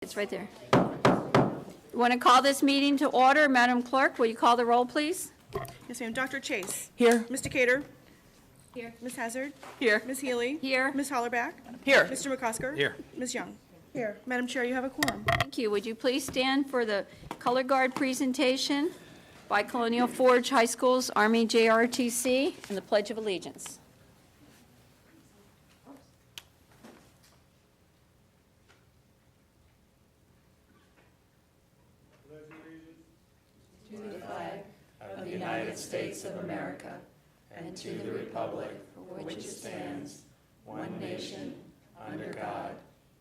It's right there. You want to call this meeting to order? Madam Clerk, will you call the roll, please? Yes, ma'am. Dr. Chase. Here. Mr. Cater. Here. Ms. Hazard. Here. Ms. Healy. Here. Ms. Hollerback. Here. Mr. McCosker. Here. Ms. Young. Here. Madam Chair, you have a quorum. Thank you. Would you please stand for the color guard presentation by Colonial Forge High School's Army JRTC and the Pledge of Allegiance? of the United States of America and to the republic for which it stands, one nation, under God,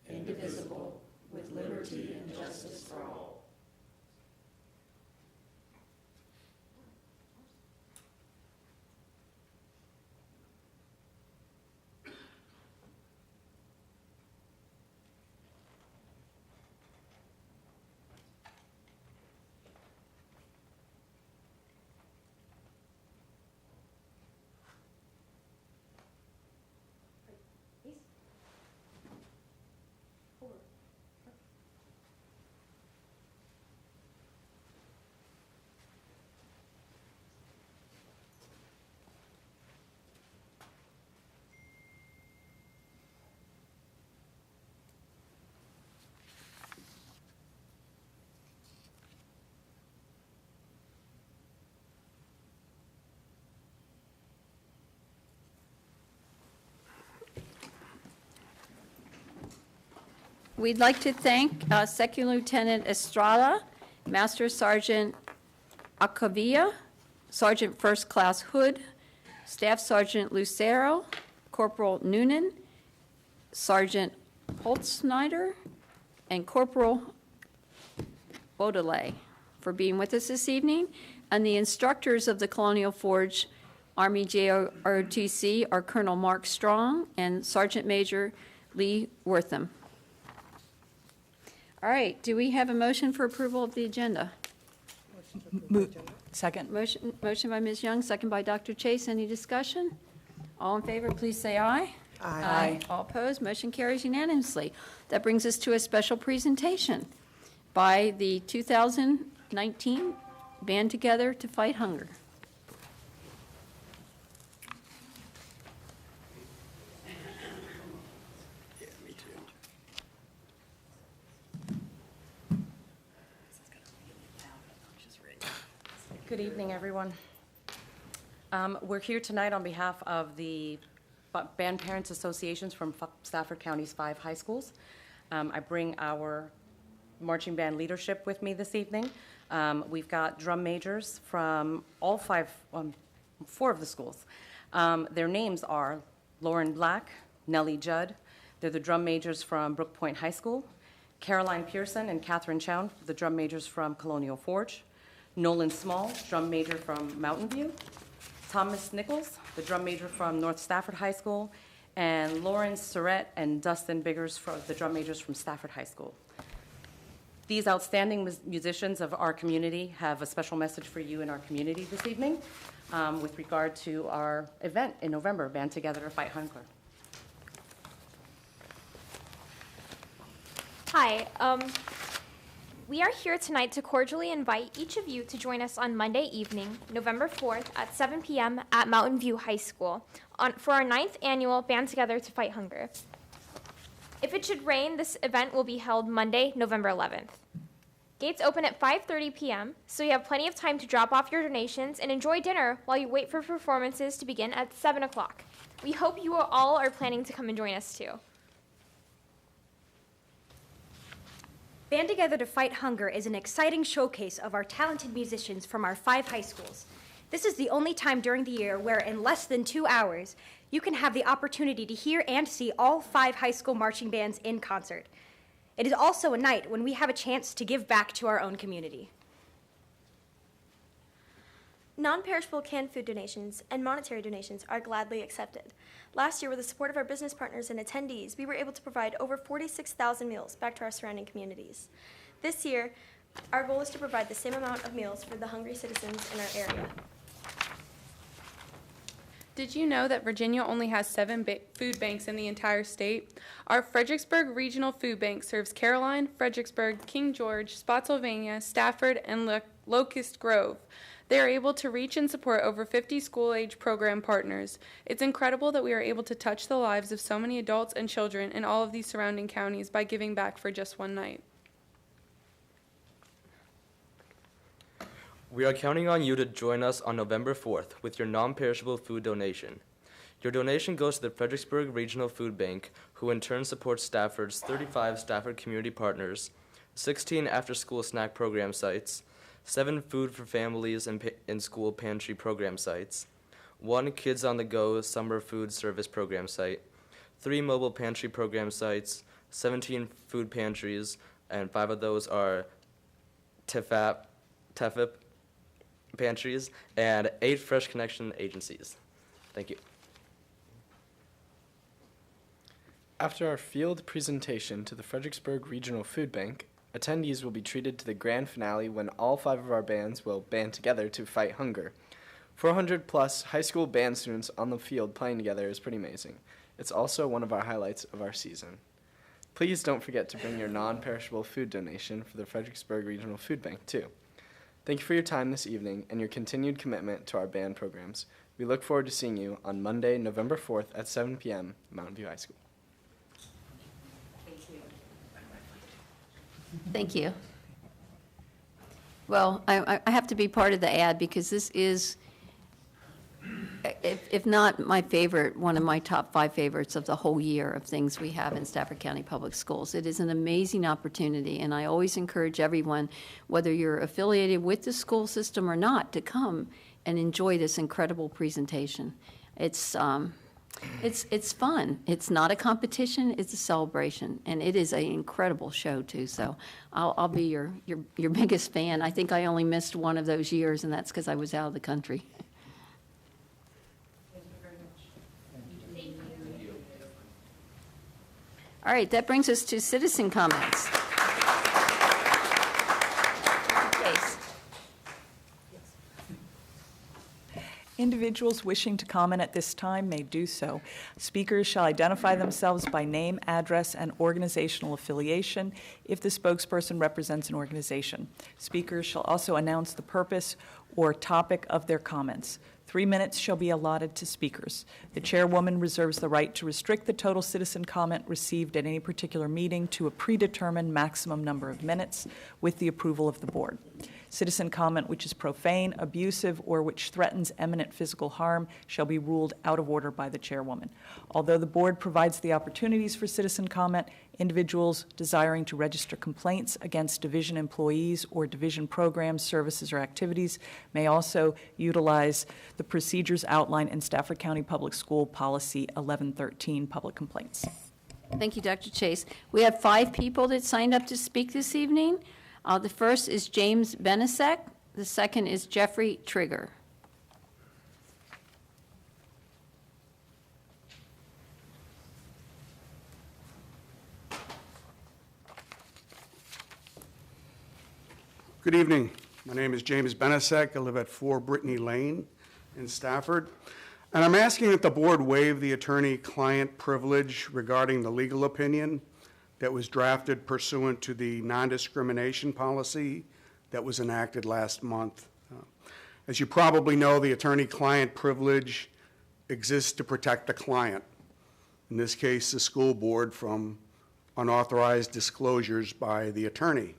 indivisible, with liberty and justice for all. We'd like to thank Second Lieutenant Estrada, Master Sergeant Acavia, Sergeant First Class Hood, Staff Sergeant Lucero, Corporal Noonan, Sergeant Holtzsnyder, and Corporal Baudelaire for being with us this evening, and the instructors of the Colonial Forge Army JROTC are Colonel Mark Strong and Sergeant Major Lee Wortham. All right, do we have a motion for approval of the agenda? Second. Motion by Ms. Young, second by Dr. Chase. Any discussion? All in favor, please say aye. Aye. All opposed, motion carries unanimously. That brings us to a special presentation by the 2019 Band Together to Fight Hunger. Yeah, me too. Good evening, everyone. We're here tonight on behalf of the Band Parents Associations from Stafford County's 5 high schools. I bring our marching band leadership with me this evening. We've got drum majors from all 4 of the schools. Their names are Lauren Black, Nellie Judd. They're the drum majors from Brook Point High School. Caroline Pearson and Catherine Chown, the drum majors from Colonial Forge. Nolan Small, drum major from Mountain View. Thomas Nichols, the drum major from North Stafford High School. And Lauren Surratt and Dustin Biggers, the drum majors from Stafford High School. These outstanding musicians of our community have a special message for you in our community this evening with regard to our event in November, Band Together to Fight Hunger. Hi, we are here tonight to cordially invite each of you to join us on Monday evening, November 4th at 7 p.m. at Mountain View High School for our 9th annual Band Together to Fight Hunger. If it should rain, this event will be held Monday, November 11th. Gates open at 5:30 p.m., so you have plenty of time to drop off your donations and enjoy dinner while you wait for performances to begin at 7 o'clock. We hope you all are planning to come and join us too. Band Together to Fight Hunger is an exciting showcase of our talented musicians from our 5 high schools. This is the only time during the year where in less than 2 hours, you can have the opportunity to hear and see all 5 high school marching bands in concert. It is also a night when we have a chance to give back to our own community. Non-perishable canned food donations and monetary donations are gladly accepted. Last year, with the support of our business partners and attendees, we were able to provide over 46,000 meals back to our surrounding communities. This year, our goal is to provide the same amount of meals for the hungry citizens in our area. Did you know that Virginia only has 7 food banks in the entire state? Our Fredericksburg Regional Food Bank serves Caroline, Fredericksburg, King George, Spotsylvania, Stafford, and Locust Grove. They are able to reach and support over 50 school-age program partners. It's incredible that we are able to touch the lives of so many adults and children in all of these surrounding counties by giving back for just one night. We are counting on you to join us on November 4th with your non-perishable food donation. Your donation goes to the Fredericksburg Regional Food Bank, who in turn supports Stafford's 35 Stafford community partners, 16 after-school snack program sites, 7 food for families and school pantry program sites, 1 Kids on the Go summer food service program site, 3 mobile pantry program sites, 17 food pantries, and 5 of those are TEFIP pantries, and 8 Fresh Connection agencies. Thank you. After our field presentation to the Fredericksburg Regional Food Bank, attendees will be treated to the grand finale when all 5 of our bands will band together to fight hunger. 400 plus high school band students on the field playing together is pretty amazing. It's also one of our highlights of our season. Please don't forget to bring your non-perishable food donation for the Fredericksburg Regional Food Bank too. Thank you for your time this evening and your continued commitment to our band programs. We look forward to seeing you on Monday, November 4th at 7 p.m. at Mountain View High School. Thank you. Well, I have to be part of the ad because this is, if not my favorite, one of my top 5 favorites of the whole year of things we have in Stafford County Public Schools. It is an amazing opportunity, and I always encourage everyone, whether you're affiliated with the school system or not, to come and enjoy this incredible presentation. It's fun. It's not a competition, it's a celebration, and it is an incredible show too. So I'll be your biggest fan. I think I only missed one of those years, and that's because I was out of the country. All right, that brings us to citizen comments. Case. Individuals wishing to comment at this time may do so. Speakers shall identify themselves by name, address, and organizational affiliation if the spokesperson represents an organization. Speakers shall also announce the purpose or topic of their comments. 3 minutes shall be allotted to speakers. The chairwoman reserves the right to restrict the total citizen comment received at any particular meeting to a predetermined maximum number of minutes with the approval of the board. Citizen comment which is profane, abusive, or which threatens imminent physical harm shall be ruled out of order by the chairwoman. Although the board provides the opportunities for citizen comment, individuals desiring to register complaints against division employees or division programs, services, or activities may also utilize the procedures outlined in Stafford County Public School Policy 1113, Public Complaints. Thank you, Dr. Chase. We have 5 people that signed up to speak this evening. The first is James Benisek. The second is Jeffrey Trigger. Good evening. My name is James Benisek. I live at 4 Brittany Lane in Stafford. And I'm asking that the board waive the attorney-client privilege regarding the legal opinion that was drafted pursuant to the non-discrimination policy that was enacted last month. As you probably know, the attorney-client privilege exists to protect the client, in this case, the school board, from unauthorized disclosures by the attorney.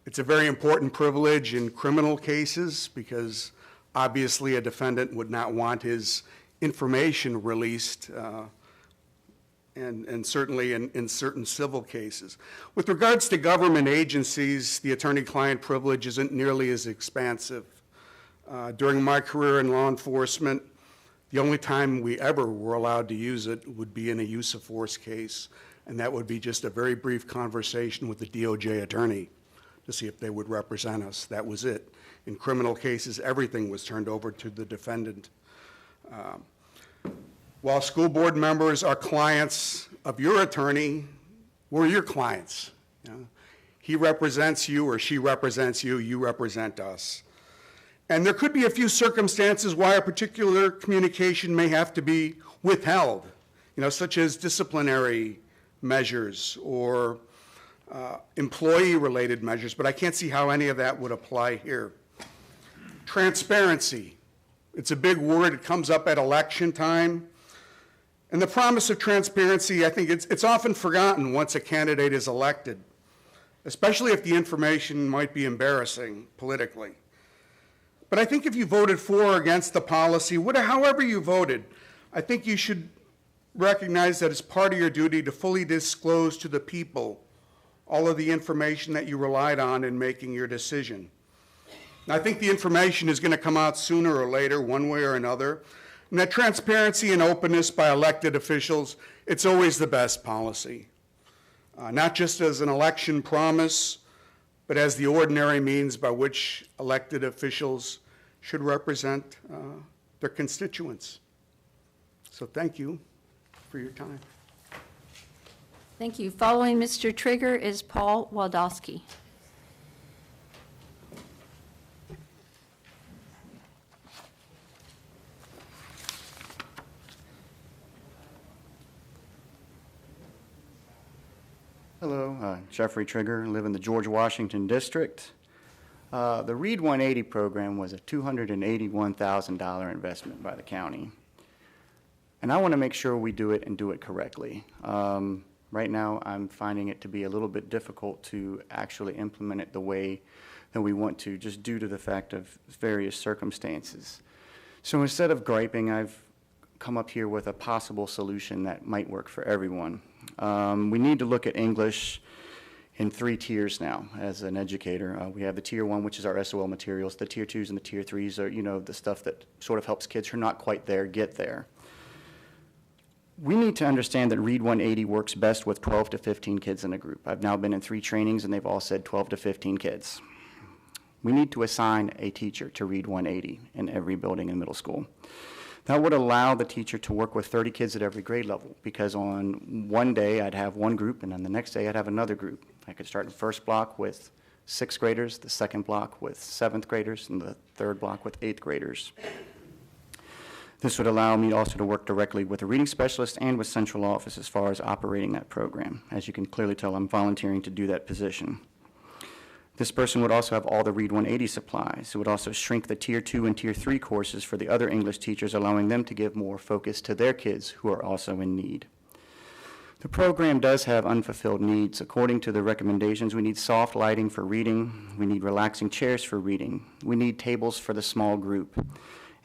It's a very important privilege in criminal cases because obviously a defendant would not want his information released, and certainly in certain civil cases. With regards to government agencies, the attorney-client privilege isn't nearly as expansive. During my career in law enforcement, the only time we ever were allowed to use it would be in a use of force case, and that would be just a very brief conversation with the DOJ attorney to see if they would represent us. That was it. In criminal cases, everything was turned over to the defendant. While school board members are clients of your attorney, we're your clients. You know? He represents you or she represents you, you represent us. And there could be a few circumstances why a particular communication may have to be withheld, such as disciplinary measures or employee-related measures, but I can't see how any of that would apply here. Transparency. It's a big word. It comes up at election time. And the promise of transparency, I think it's often forgotten once a candidate is elected, especially if the information might be embarrassing politically. But I think if you voted for or against the policy, however you voted, I think you should recognize that it's part of your duty to fully disclose to the people all of the information that you relied on in making your decision. And I think the information is going to come out sooner or later, one way or another. And that transparency and openness by elected officials, it's always the best policy. Not just as an election promise, but as the ordinary means by which elected officials should represent their constituents. So thank you for your time. Thank you. Following Mr. Trigger is Paul Waldowski. Hello, Jeffrey Trigger, live in the George Washington District. The READ 180 program was a $281,000 investment by the county. And I want to make sure we do it and do it correctly. Right now, I'm finding it to be a little bit difficult to actually implement it the way that we want to, just due to the fact of various circumstances. So instead of griping, I've come up here with a possible solution that might work for everyone. We need to look at English in 3 tiers now as an educator. We have the tier 1, which is our SOL materials. The tier 2s and the tier 3s are, the stuff that sort of helps kids who are not quite there get there. We need to understand that READ 180 works best with 12 to 15 kids in a group. I've now been in 3 trainings and they've all said 12 to 15 kids. We need to assign a teacher to READ 180 in every building in middle school. That would allow the teacher to work with 30 kids at every grade level, because on one day I'd have one group and then the next day I'd have another group. I could start the first block with 6th graders, the second block with 7th graders, and the third block with 8th graders. This would allow me also to work directly with a reading specialist and with central office as far as operating that program. As you can clearly tell, I'm volunteering to do that position. This person would also have all the READ 180 supplies. It would also shrink the Tier 2 and Tier 3 courses for the other English teachers, allowing them to give more focus to their kids who are also in need. The program does have unfulfilled needs. According to the recommendations, we need soft lighting for reading. We need relaxing chairs for reading. We need tables for the small group.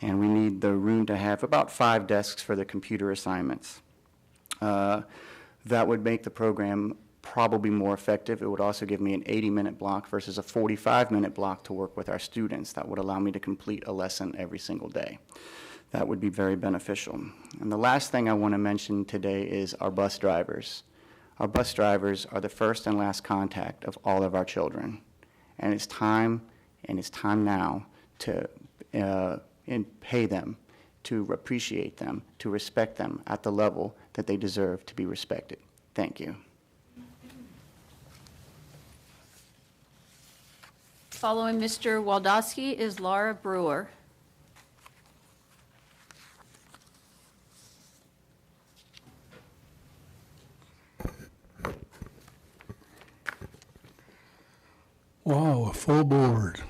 And we need the room to have about 5 desks for the computer assignments. That would make the program probably more effective. It would also give me an 80-minute block versus a 45-minute block to work with our students. That would allow me to complete a lesson every single day. That would be very beneficial. And the last thing I want to mention today is our bus drivers. Our bus drivers are the first and last contact of all of our children. And it's time now to pay them, to appreciate them, to respect them at the level that they deserve to be respected. Thank you. Following Mr. Waldowski is Laura Brewer. Wow, a full board.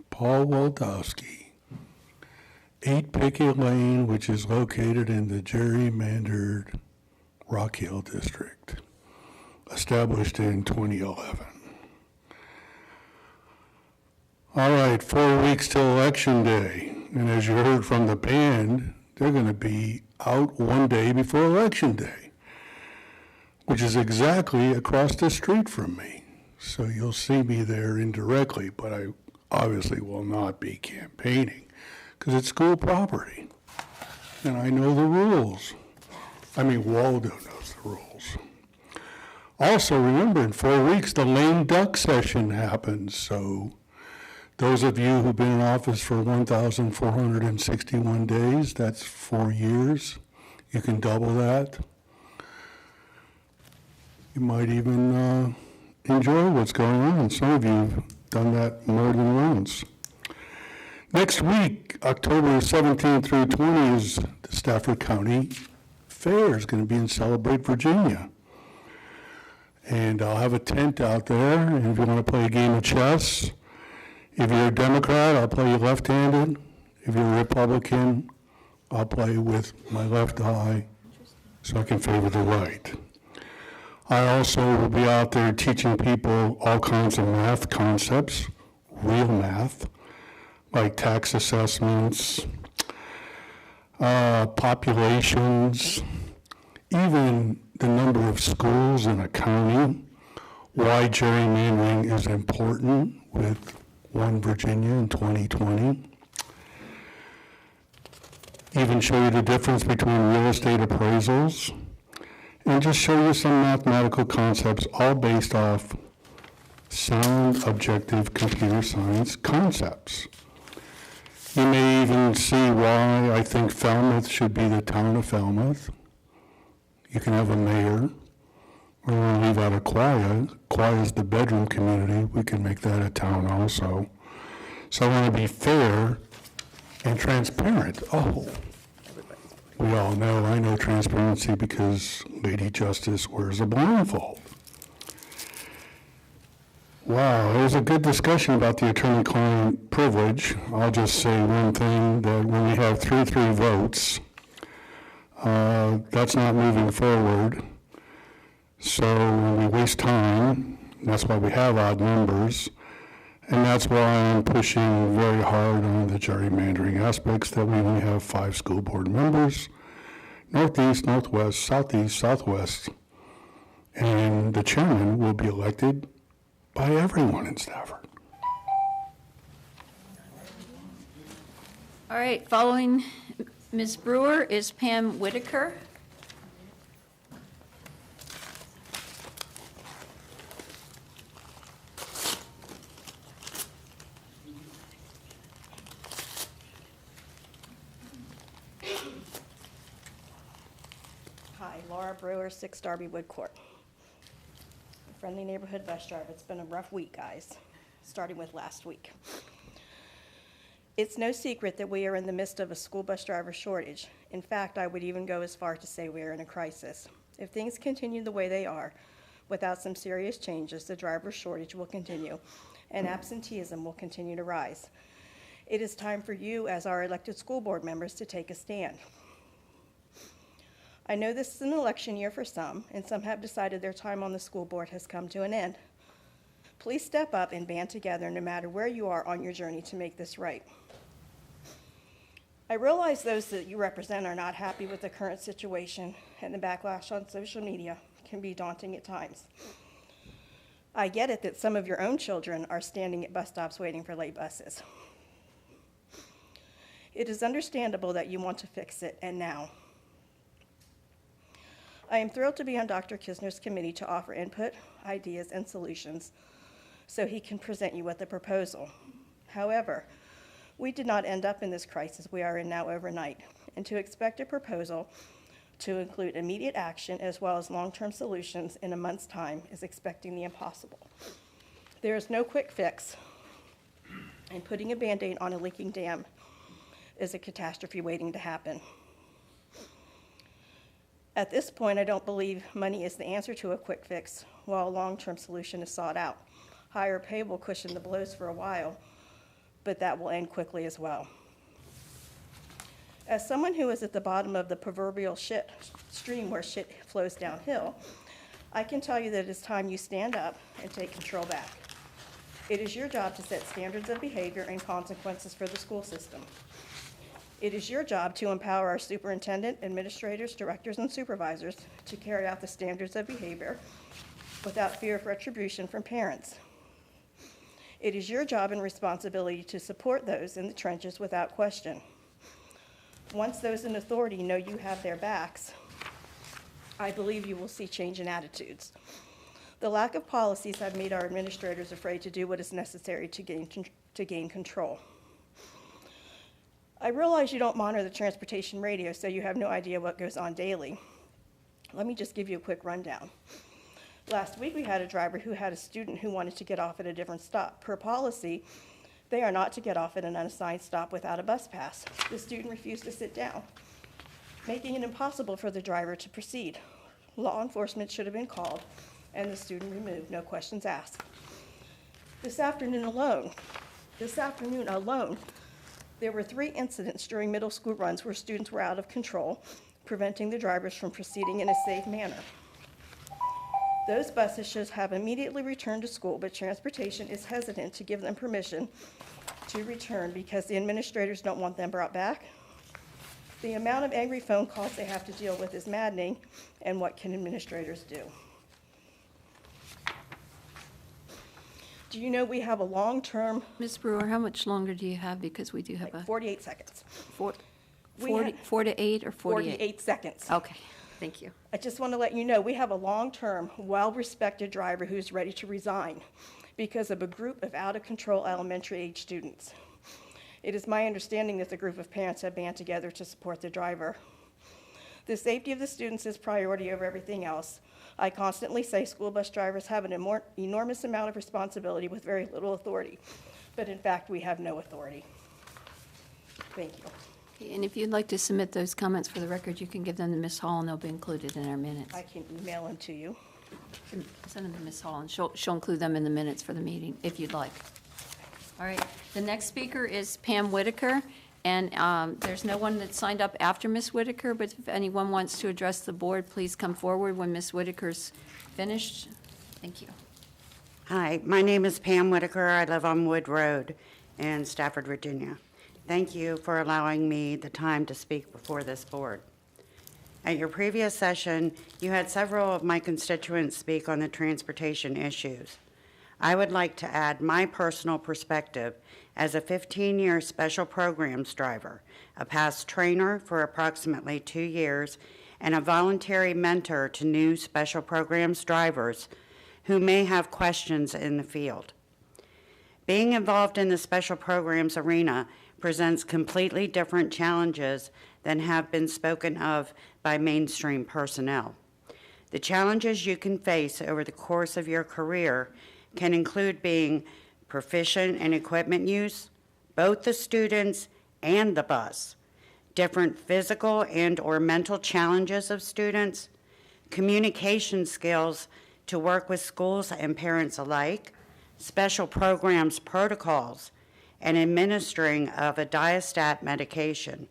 Paul Waldowski, 8 Pickett Lane, which is located in the gerrymandered Rock Hill District, established in 2011. All right, 4 weeks till Election Day, and as you heard from the band, they're going to be out one day before Election Day, which is exactly across the street from me. So you'll see me there indirectly, but I obviously will not be campaigning because it's school property. And I know the rules. I mean, Waldo knows the rules. Also, remember, in 4 weeks, the lame duck session happens. So those of you who've been in office for 1,461 days, that's 4 years. You can double that. You might even enjoy what's going on. Some of you have done that more than once. Next week, October 17th through 20th, is the Stafford County Fair is going to be in Celebrate, Virginia. And I'll have a tent out there, and if you want to play a game of chess, if you're a Democrat, I'll play you left-handed. If you're a Republican, I'll play with my left eye so I can favor the right. I also will be out there teaching people all kinds of math concepts, real math, like tax assessments, populations, even the number of schools in a county, why gerrymandering is important with One Virginia in 2020. Even show you the difference between real estate appraisals, and just show you some mathematical concepts, all based off sound, objective computer science concepts. You may even see why I think Falmouth should be the town of Falmouth. You can have a mayor. We're going to leave out Aquia. Aquia is the bedroom community. We can make that a town also. So I want to be fair and transparent. Oh, we all know, I know transparency because Lady Justice wears a blindfold. Wow, it was a good discussion about the attorney-client privilege. I'll just say one thing, that when we have 3-3 votes, that's not moving forward. So when we waste time, that's why we have odd numbers, and that's why I'm pushing very hard on the gerrymandering aspects, that we only have 5 school board members, northeast, northwest, southeast, southwest, and the chairman will be elected by everyone in Stafford. All right, following Ms. Brewer is Pam Whitaker. Hi, Laura Brewer, 6 Darby Wood Court. Friendly neighborhood bus driver. It's been a rough week, guys, starting with last week. It's no secret that we are in the midst of a school bus driver shortage. In fact, I would even go as far to say we are in a crisis. If things continue the way they are, without some serious changes, the driver shortage will continue, and absenteeism will continue to rise. It is time for you, as our elected school board members, to take a stand. I know this is an election year for some, and some have decided their time on the school board has come to an end. Please step up and band together no matter where you are on your journey to make this right. I realize those that you represent are not happy with the current situation, and the backlash on social media can be daunting at times. I get it that some of your own children are standing at bus stops waiting for late buses. It is understandable that you want to fix it, and now. I am thrilled to be on Dr. Kisner's committee to offer input, ideas, and solutions so he can present you with a proposal. However, we did not end up in this crisis we are in now overnight, and to expect a proposal to include immediate action as well as long-term solutions in a month's time is expecting the impossible. There is no quick fix, and putting a Band-Aid on a leaking dam is a catastrophe waiting to happen. At this point, I don't believe money is the answer to a quick fix while a long-term solution is sought out. Higher pay will cushion the blows for a while, but that will end quickly as well. As someone who is at the bottom of the proverbial shit stream where shit flows downhill, I can tell you that it is time you stand up and take control back. It is your job to set standards of behavior and consequences for the school system. It is your job to empower our superintendent, administrators, directors, and supervisors to carry out the standards of behavior without fear of retribution from parents. It is your job and responsibility to support those in the trenches without question. Once those in authority know you have their backs, I believe you will see change in attitudes. The lack of policies have made our administrators afraid to do what is necessary to gain control. I realize you don't monitor the transportation radio, so you have no idea what goes on daily. Let me just give you a quick rundown. Last week, we had a driver who had a student who wanted to get off at a different stop. Per policy, They are not to get off at an unassigned stop without a bus pass. The student refused to sit down, making it impossible for the driver to proceed. Law enforcement should have been called and the student removed, no questions asked. This afternoon alone, there were 3 incidents during middle school runs where students were out of control, preventing the drivers from proceeding in a safe manner. Those buses should have immediately returned to school, but transportation is hesitant to give them permission to return because the administrators don't want them brought back. The amount of angry phone calls they have to deal with is maddening, and what can administrators do? Do you know we have a long-term, Ms. Brewer, how much longer do you have? Because we do have a 48 seconds. 4 We 4 to 8 or 48? 48 seconds. Okay, thank you. I just want to let you know, we have a long-term, well-respected driver who's ready to resign because of a group of out-of-control elementary-age students. It is my understanding that the group of parents have band together to support the driver. The safety of the students is priority over everything else. I constantly say school bus drivers have an enormous amount of responsibility with very little authority, but in fact, we have no authority. Thank you. Okay, and if you'd like to submit those comments for the record, you can give them to Ms. Hall, and they'll be included in our minutes. I can email them to you. Send them to Ms. Hall, and she'll include them in the minutes for the meeting, if you'd like. All right, the next speaker is Pam Whitaker, and there's no one that signed up after Ms. Whitaker, but if anyone wants to address the board, please come forward when Ms. Whitaker's finished. Thank you. Hi, my name is Pam Whitaker. I live on Wood Road in Stafford, Virginia. Thank you for allowing me the time to speak before this board. At your previous session, you had several of my constituents speak on the transportation issues. I would like to add my personal perspective as a 15-year special programs driver, a past trainer for approximately 2 years, and a voluntary mentor to new special programs drivers who may have questions in the field. Being involved in the special programs arena presents completely different challenges than have been spoken of by mainstream personnel. The challenges you can face over the course of your career can include being proficient in equipment use, both the students and the bus, different physical and or mental challenges of students, communication skills to work with schools and parents alike, special programs protocols, and administering of a diastat medication.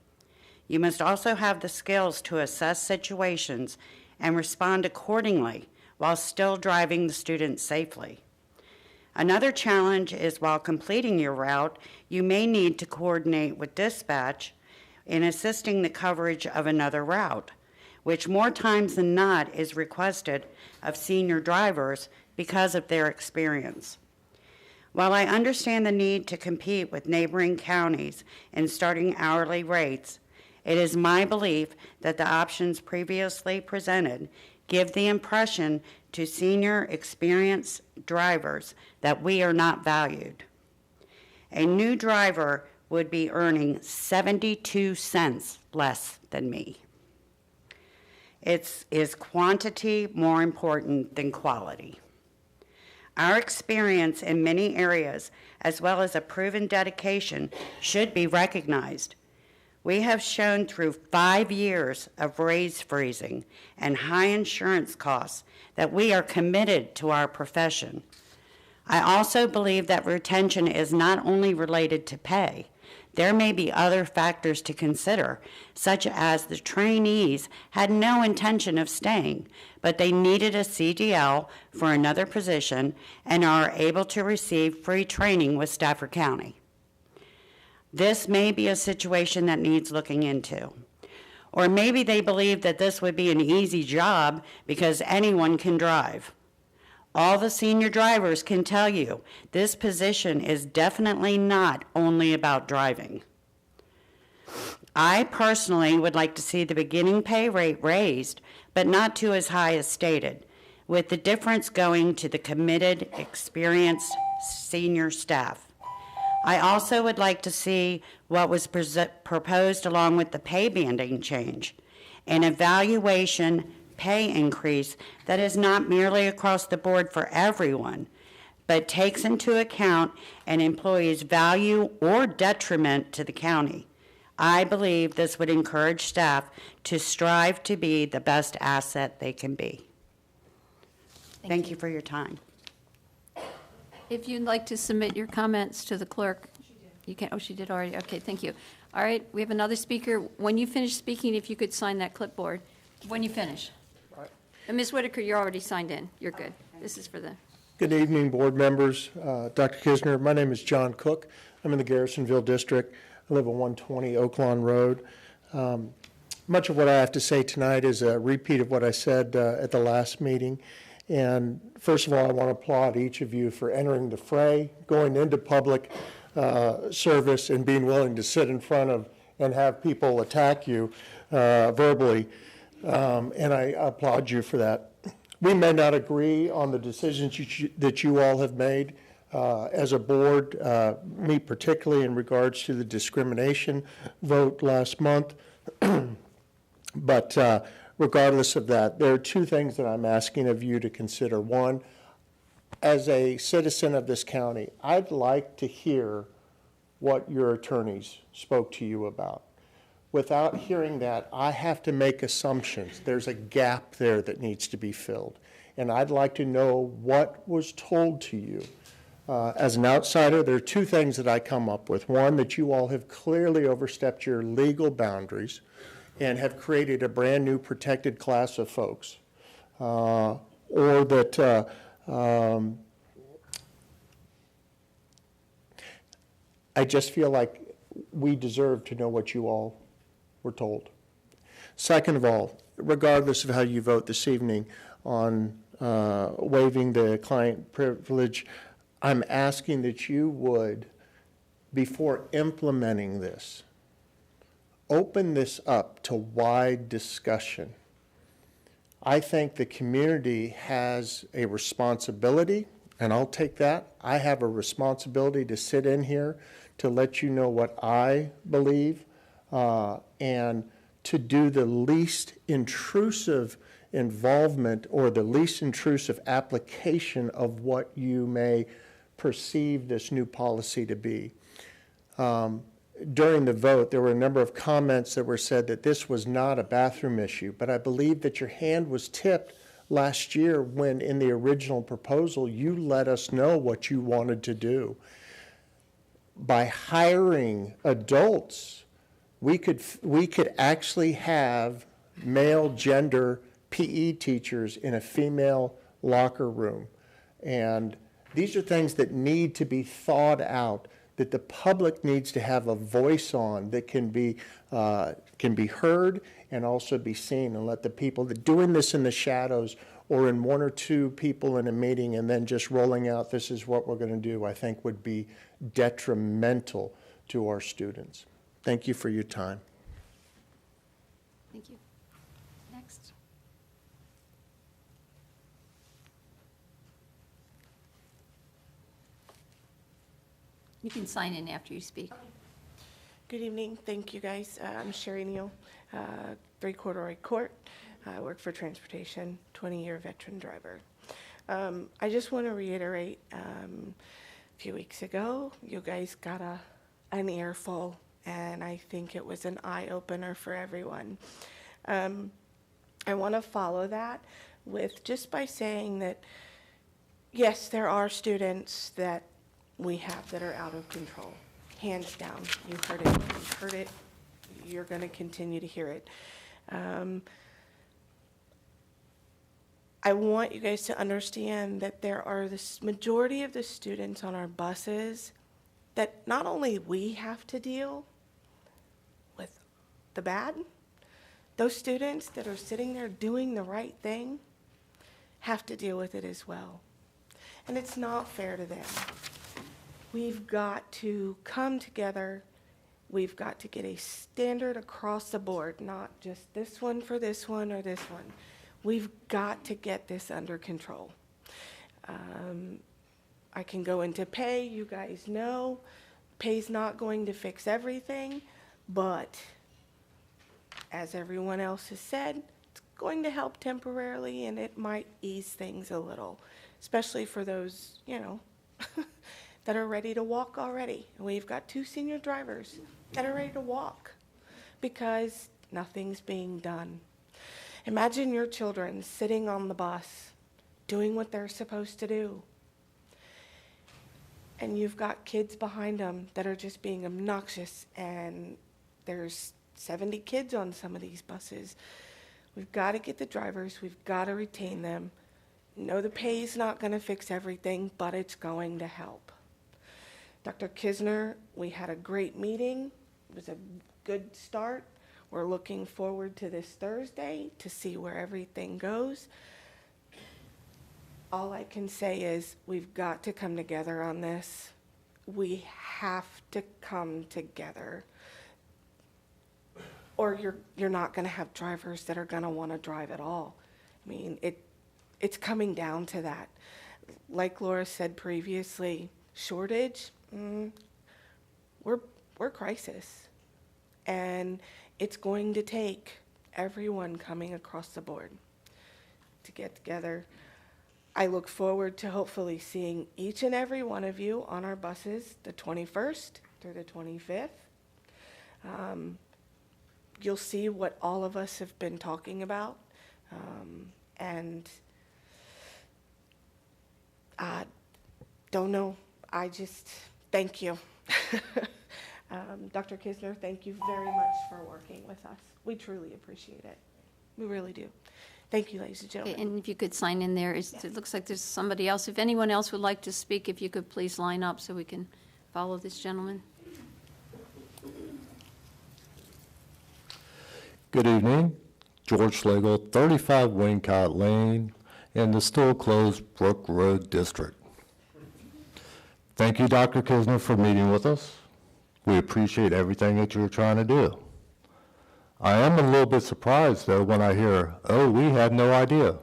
You must also have the skills to assess situations and respond accordingly while still driving the students safely. Another challenge is while completing your route, you may need to coordinate with dispatch in assisting the coverage of another route, which more times than not is requested of senior drivers because of their experience. While I understand the need to compete with neighboring counties in starting hourly rates, it is my belief that the options previously presented give the impression to senior experienced drivers that we are not valued. A new driver would be earning 72 cents less than me. Is quantity more important than quality? Our experience in many areas, as well as a proven dedication, should be recognized. We have shown through 5 years of raise freezing and high insurance costs that we are committed to our profession. I also believe that retention is not only related to pay. There may be other factors to consider, such as the trainees had no intention of staying, but they needed a CDL for another position and are able to receive free training with Stafford County. This may be a situation that needs looking into. Or maybe they believe that this would be an easy job because anyone can drive. All the senior drivers can tell you this position is definitely not only about driving. I personally would like to see the beginning pay rate raised, but not to as high as stated, with the difference going to the committed, experienced senior staff. I also would like to see what was proposed along with the pay banding change, an evaluation pay increase that is not merely across the board for everyone, but takes into account an employee's value or detriment to the county. I believe this would encourage staff to strive to be the best asset they can be. Thank you for your time. If you'd like to submit your comments to the clerk, you can. Oh, she did already. Okay, thank you. All right, we have another speaker. When you finish speaking, if you could sign that clipboard. When you finish. And Ms. Whitaker, you're already signed in. You're good. This is for the. Good evening, board members. Dr. Kisner, my name is John Cook. I'm in the Garrisonville District. I live on 120 Oaklawn Road. Much of what I have to say tonight is a repeat of what I said at the last meeting. And first of all, I want to applaud each of you for entering the fray, going into public service, and being willing to sit in front of and have people attack you verbally. And I applaud you for that. We may not agree on the decisions that you all have made as a board, me particularly in regards to the discrimination vote last month. But regardless of that, there are two things that I'm asking of you to consider. One, as a citizen of this county, I'd like to hear what your attorneys spoke to you about. Without hearing that, I have to make assumptions. There's a gap there that needs to be filled. And I'd like to know what was told to you. As an outsider, there are two things that I come up with. One, that you all have clearly overstepped your legal boundaries and have created a brand new protected class of folks. Or that I just feel like we deserve to know what you all were told. Second of all, regardless of how you vote this evening on waiving the client privilege, I'm asking that you would, before implementing this, open this up to wide discussion. I think the community has a responsibility, and I'll take that. I have a responsibility to sit in here to let you know what I believe, and to do the least intrusive involvement or the least intrusive application of what you may perceive this new policy to be. During the vote, there were a number of comments that were said that this was not a bathroom issue, but I believe that your hand was tipped last year when, in the original proposal, you let us know what you wanted to do. By hiring adults, we could actually have male gender PE teachers in a female locker room. And these are things that need to be thought out, that the public needs to have a voice on, that can be heard and also be seen, and let the people that doing this in the shadows or in one or two people in a meeting and then just rolling out, this is what we're going to do, I think would be detrimental to our students. Thank you for your time. Thank you. Next. You can sign in after you speak. Good evening. Thank you, guys. I'm Sherry Neal, 3 Corduroy Court. I work for transportation, 20-year veteran driver. I just want to reiterate, a few weeks ago, you guys got an earful, and I think it was an eye-opener for everyone. I want to follow that with just by saying that, yes, there are students that we have that are out of control, hands down. You heard it. You heard it. You're going to continue to hear it. I want you guys to understand that there are this majority of the students on our buses that not only we have to deal with the bad, those students that are sitting there doing the right thing have to deal with it as well. And it's not fair to them. We've got to come together. We've got to get a standard across the board, not just this one for this one or this one. We've got to get this under control. I can go into pay. You guys know pay's not going to fix everything, but as everyone else has said, it's going to help temporarily, and it might ease things a little, especially for those, that are ready to walk already. And we've got 2 senior drivers that are ready to walk because nothing's being done. Imagine your children sitting on the bus doing what they're supposed to do. And you've got kids behind them that are just being obnoxious, and there's 70 kids on some of these buses. We've got to get the drivers. We've got to retain them. No, the pay is not going to fix everything, but it's going to help. Dr. Kisner, we had a great meeting. It was a good start. We're looking forward to this Thursday to see where everything goes. All I can say is we've got to come together on this. We have to come together, or you're not going to have drivers that are going to want to drive at all. I mean, it's coming down to that. Like Laura said previously, shortage, we're crisis, and it's going to take everyone coming across the board to get together. I look forward to hopefully seeing each and every one of you on our buses the 21st through the 25th. You'll see what all of us have been talking about. And I don't know, I just thank you. Dr. Kisner, thank you very much for working with us. We truly appreciate it. We really do. Thank you, ladies and gentlemen. And if you could sign in there, it looks like there's somebody else. If anyone else would like to speak, if you could please line up so we can follow this gentleman. Good evening. George Schlegel, 35 Waycott Lane in the still closed Brook Road District. Thank you, Dr. Kisner, for meeting with us. We appreciate everything that you're trying to do. I am a little bit surprised, though, when I hear, oh, we had no idea,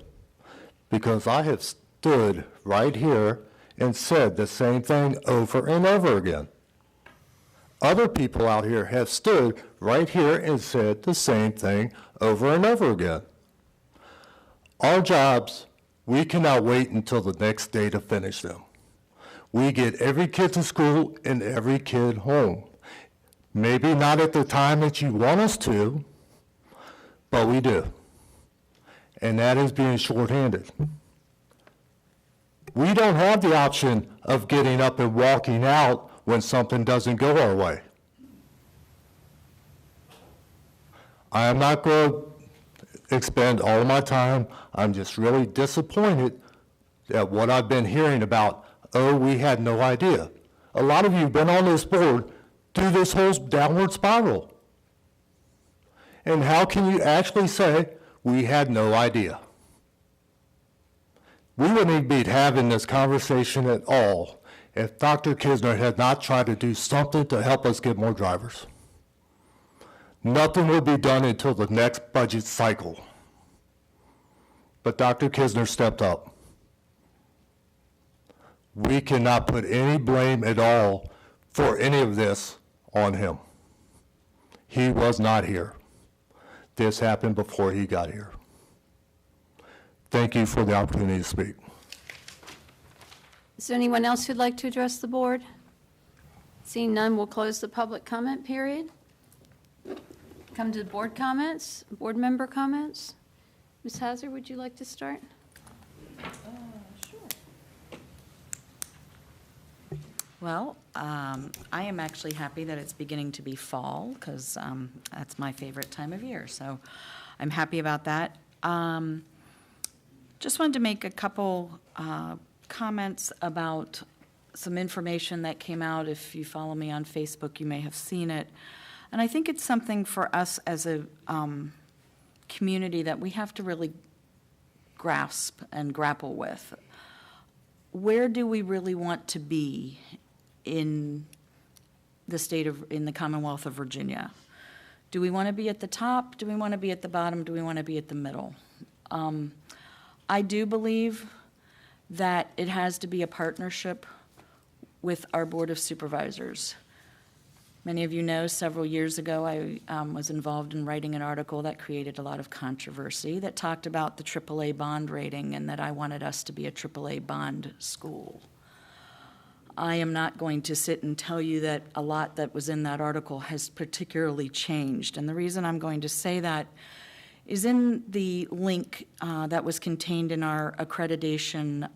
because I have stood right here and said the same thing over and over again. Other people out here have stood right here and said the same thing over and over again. Our jobs, we cannot wait until the next day to finish them. We get every kid to school and every kid home. Maybe not at the time that you want us to, but we do. And that is being shorthanded. We don't have the option of getting up and walking out when something doesn't go our way. I am not going to expend all of my time. I'm just really disappointed at what I've been hearing about, oh, we had no idea. A lot of you have been on this board through this whole downward spiral. And how can you actually say, we had no idea? We wouldn't even be having this conversation at all if Dr. Kisner had not tried to do something to help us get more drivers. Nothing would be done until the next budget cycle. But Dr. Kisner stepped up. We cannot put any blame at all for any of this on him. He was not here. This happened before he got here. Thank you for the opportunity to speak. Is there anyone else who'd like to address the board? Seeing none, we'll close the public comment period. Come to the board comments, board member comments. Ms. Hazard, would you like to start? Well, I am actually happy that it's beginning to be fall, because that's my favorite time of year, so I'm happy about that. Just wanted to make a couple comments about some information that came out. If you follow me on Facebook, you may have seen it. And I think it's something for us as a community that we have to really grasp and grapple with. Where do we really want to be in the Commonwealth of Virginia? Do we want to be at the top? Do we want to be at the bottom? Do we want to be at the middle? I do believe that it has to be a partnership with our Board of Supervisors. Many of you know, several years ago, I was involved in writing an article that created a lot of controversy that talked about the AAA bond rating and that I wanted us to be a AAA bond school. I am not going to sit and tell you that a lot that was in that article has particularly changed. And the reason I'm going to say that is in the link that was contained in our accreditation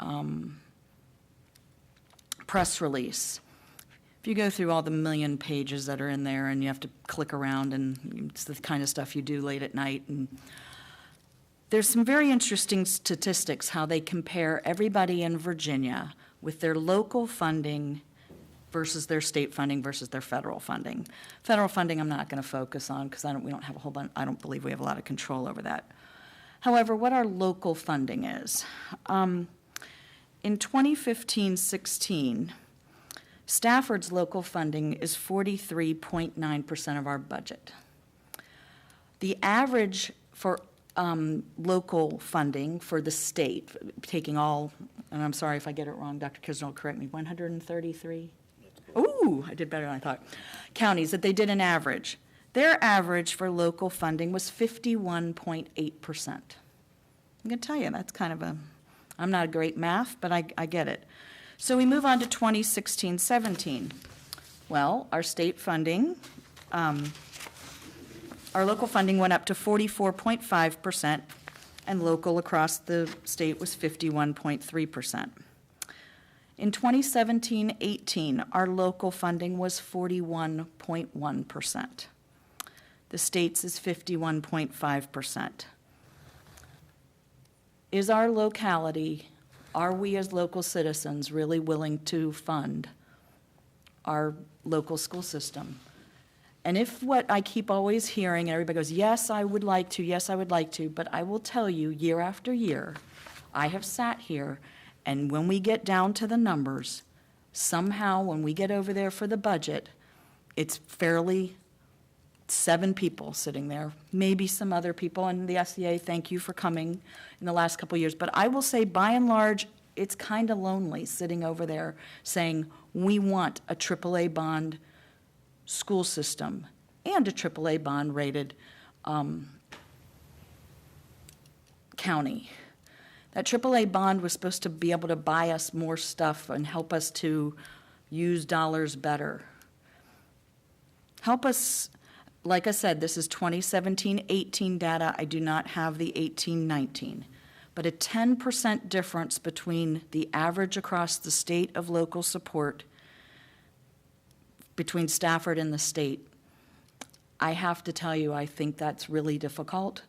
press release. If you go through all the million pages that are in there and you have to click around, and it's the kind of stuff you do late at night, and there's some very interesting statistics how they compare everybody in Virginia with their local funding versus their state funding versus their federal funding. Federal funding I'm not going to focus on because we don't have a whole bunch, I don't believe we have a lot of control over that. However, what our local funding is. In 2015-16, Stafford's local funding is 43.9% of our budget. The average for local funding for the state, taking all, and I'm sorry if I get it wrong, Dr. Kisner will correct me, 133? Ooh, I did better than I thought. Counties that they did an average. Their average for local funding was 51.8%. I'm going to tell you, that's kind of I'm not a great math, but I get it. So we move on to 2016-17. Well, our state funding, our local funding went up to 44.5%, and local across the state was 51.3%. In 2017-18, our local funding was 41.1%. The state's is 51.5%. Is our locality, are we as local citizens really willing to fund our local school system? And if what I keep always hearing, and everybody goes, yes, I would like to, yes, I would like to, but I will tell you, year after year, I have sat here, and when we get down to the numbers, somehow when we get over there for the budget, it's fairly 7 people sitting there, maybe some other people, and the SEA, thank you for coming in the last couple of years. But I will say, by and large, it's kind of lonely sitting over there saying, we want a AAA bond school system and a AAA bond rated county. That AAA bond was supposed to be able to buy us more stuff and help us to use dollars better. Help us, like I said, this is 2017-18 data. I do not have the 18-19. But a 10% difference between the average across the state of local support between Stafford and the state, I have to tell you, I think that's really difficult.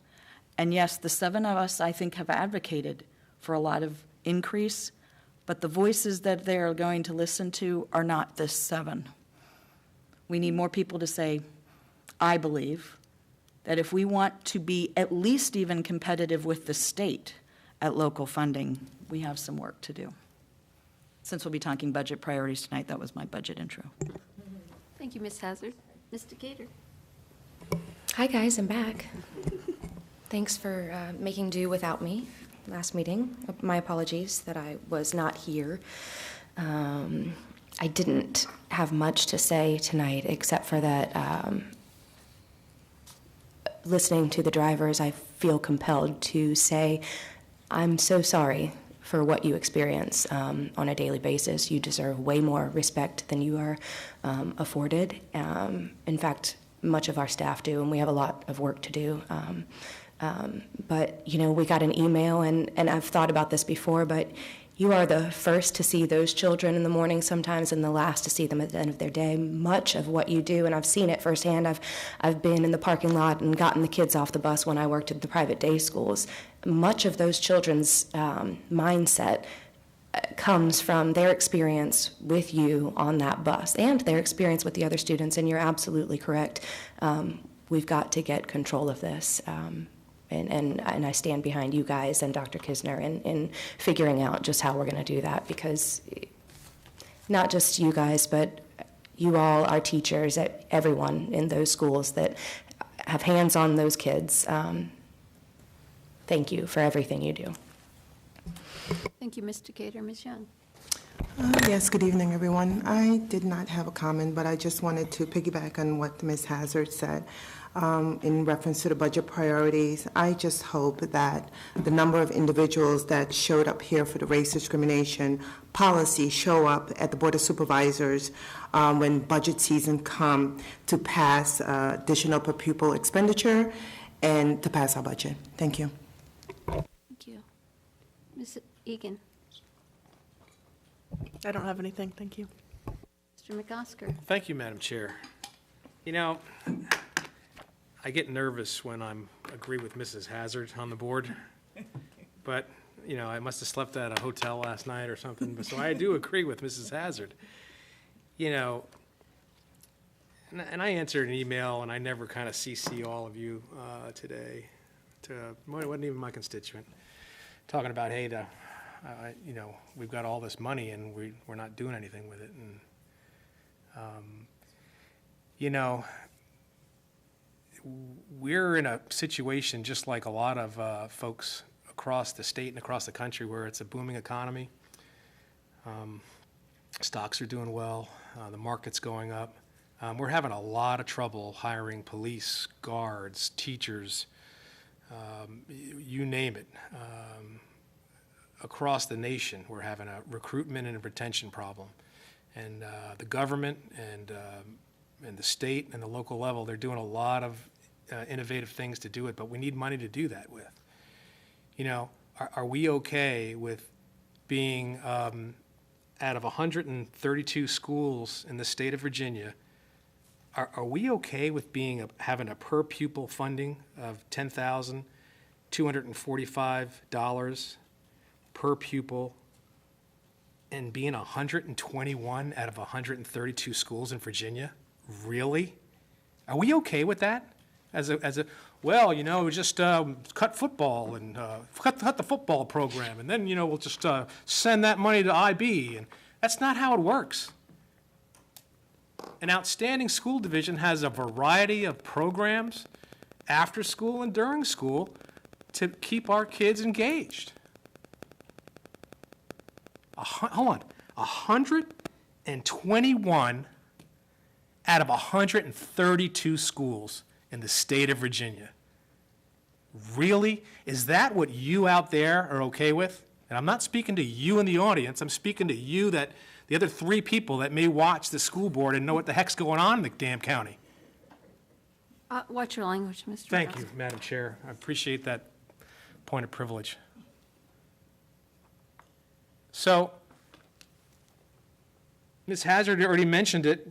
And yes, the 7 of us, I think, have advocated for a lot of increase, but the voices that they're going to listen to are not this 7. We need more people to say, I believe, that if we want to be at least even competitive with the state at local funding, we have some work to do. Since we'll be talking budget priorities tonight, that was my budget intro. Thank you, Ms. Hazard. Mr. Gator. Hi, guys, I'm back. Thanks for making do without me last meeting. My apologies that I was not here. I didn't have much to say tonight except for that listening to the drivers, I feel compelled to say, I'm so sorry for what you experience on a daily basis. You deserve way more respect than you are afforded. In fact, much of our staff do, and we have a lot of work to do. But, you know, we got an email, and I've thought about this before, but you are the first to see those children in the morning sometimes and the last to see them at the end of their day. Much of what you do, and I've seen it firsthand, I've been in the parking lot and gotten the kids off the bus when I worked at the private day schools. Much of those children's mindset comes from their experience with you on that bus and their experience with the other students, and you're absolutely correct. We've got to get control of this. And I stand behind you guys and Dr. Kisner in figuring out just how we're going to do that, because not just you guys, but you all, our teachers, everyone in those schools that have hands on those kids, thank you for everything you do. Thank you, Mr. Gator. Ms. Young. Yes, good evening, everyone. I did not have a comment, but I just wanted to piggyback on what Ms. Hazard said in reference to the budget priorities. I just hope that the number of individuals that showed up here for the race discrimination policy show up at the Board of Supervisors when budget season come to pass additional per pupil expenditure and to pass our budget. Thank you. Thank you. Ms. Egan. I don't have anything, thank you. Mr. McOsker. Thank you, Madam Chair. You know, I get nervous when I agree with Mrs. Hazard on the board, but, you know, I must have slept at a hotel last night or something, but so I do agree with Mrs. Hazard. You know, and I answered an email, and I never kind of CC all of you today. It wasn't even my constituent, talking about, hey, you know, we've got all this money and we're not doing anything with it. And, you know, we're in a situation just like a lot of folks across the state and across the country where it's a booming economy. Stocks are doing well. The market's going up. We're having a lot of trouble hiring police, guards, teachers, you name it. Across the nation, we're having a recruitment and a retention problem. And the government and the state and the local level, they're doing a lot of innovative things to do it, but we need money to do that with. You know, are we okay with being, out of 132 schools in the state of Virginia, are we okay with having a per pupil funding of $10,245 per pupil and being 121 out of 132 schools in Virginia? Really? Are we okay with that? Well, you know, just cut football and cut the football program, and then, you know, we'll just send that money to IB. And that's not how it works. An outstanding school division has a variety of programs after school and during school to keep our kids engaged. Hold on, 121 out of 132 schools in the state of Virginia. Really? Is that what you out there are okay with? And I'm not speaking to you in the audience, I'm speaking to you, that the other 3 people that may watch the school board and know what the heck's going on in the damn county. Watch your language, Mr. Thank you, Madam Chair. I appreciate that point of privilege. So, Ms. Hazard already mentioned it,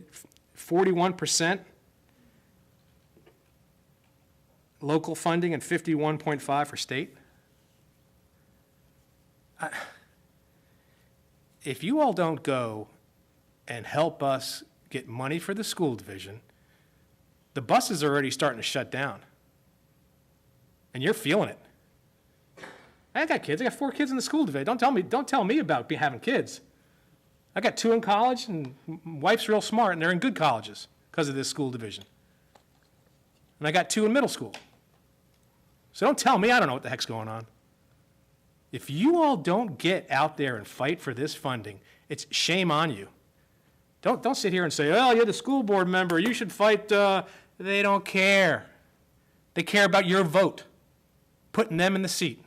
41% local funding and 51.5% for state. If you all don't go and help us get money for the school division, the buses are already starting to shut down. And you're feeling it. I got kids. I got 4 kids in the school division. Don't tell me about having kids. I got 2 in college, and my wife's real smart, and they're in good colleges because of this school division. And I got 2 in middle school. So don't tell me I don't know what the heck's going on. If you all don't get out there and fight for this funding, it's shame on you. Don't sit here and say, oh, you're the school board member, you should fight. They don't care. They care about your vote, putting them in the seat.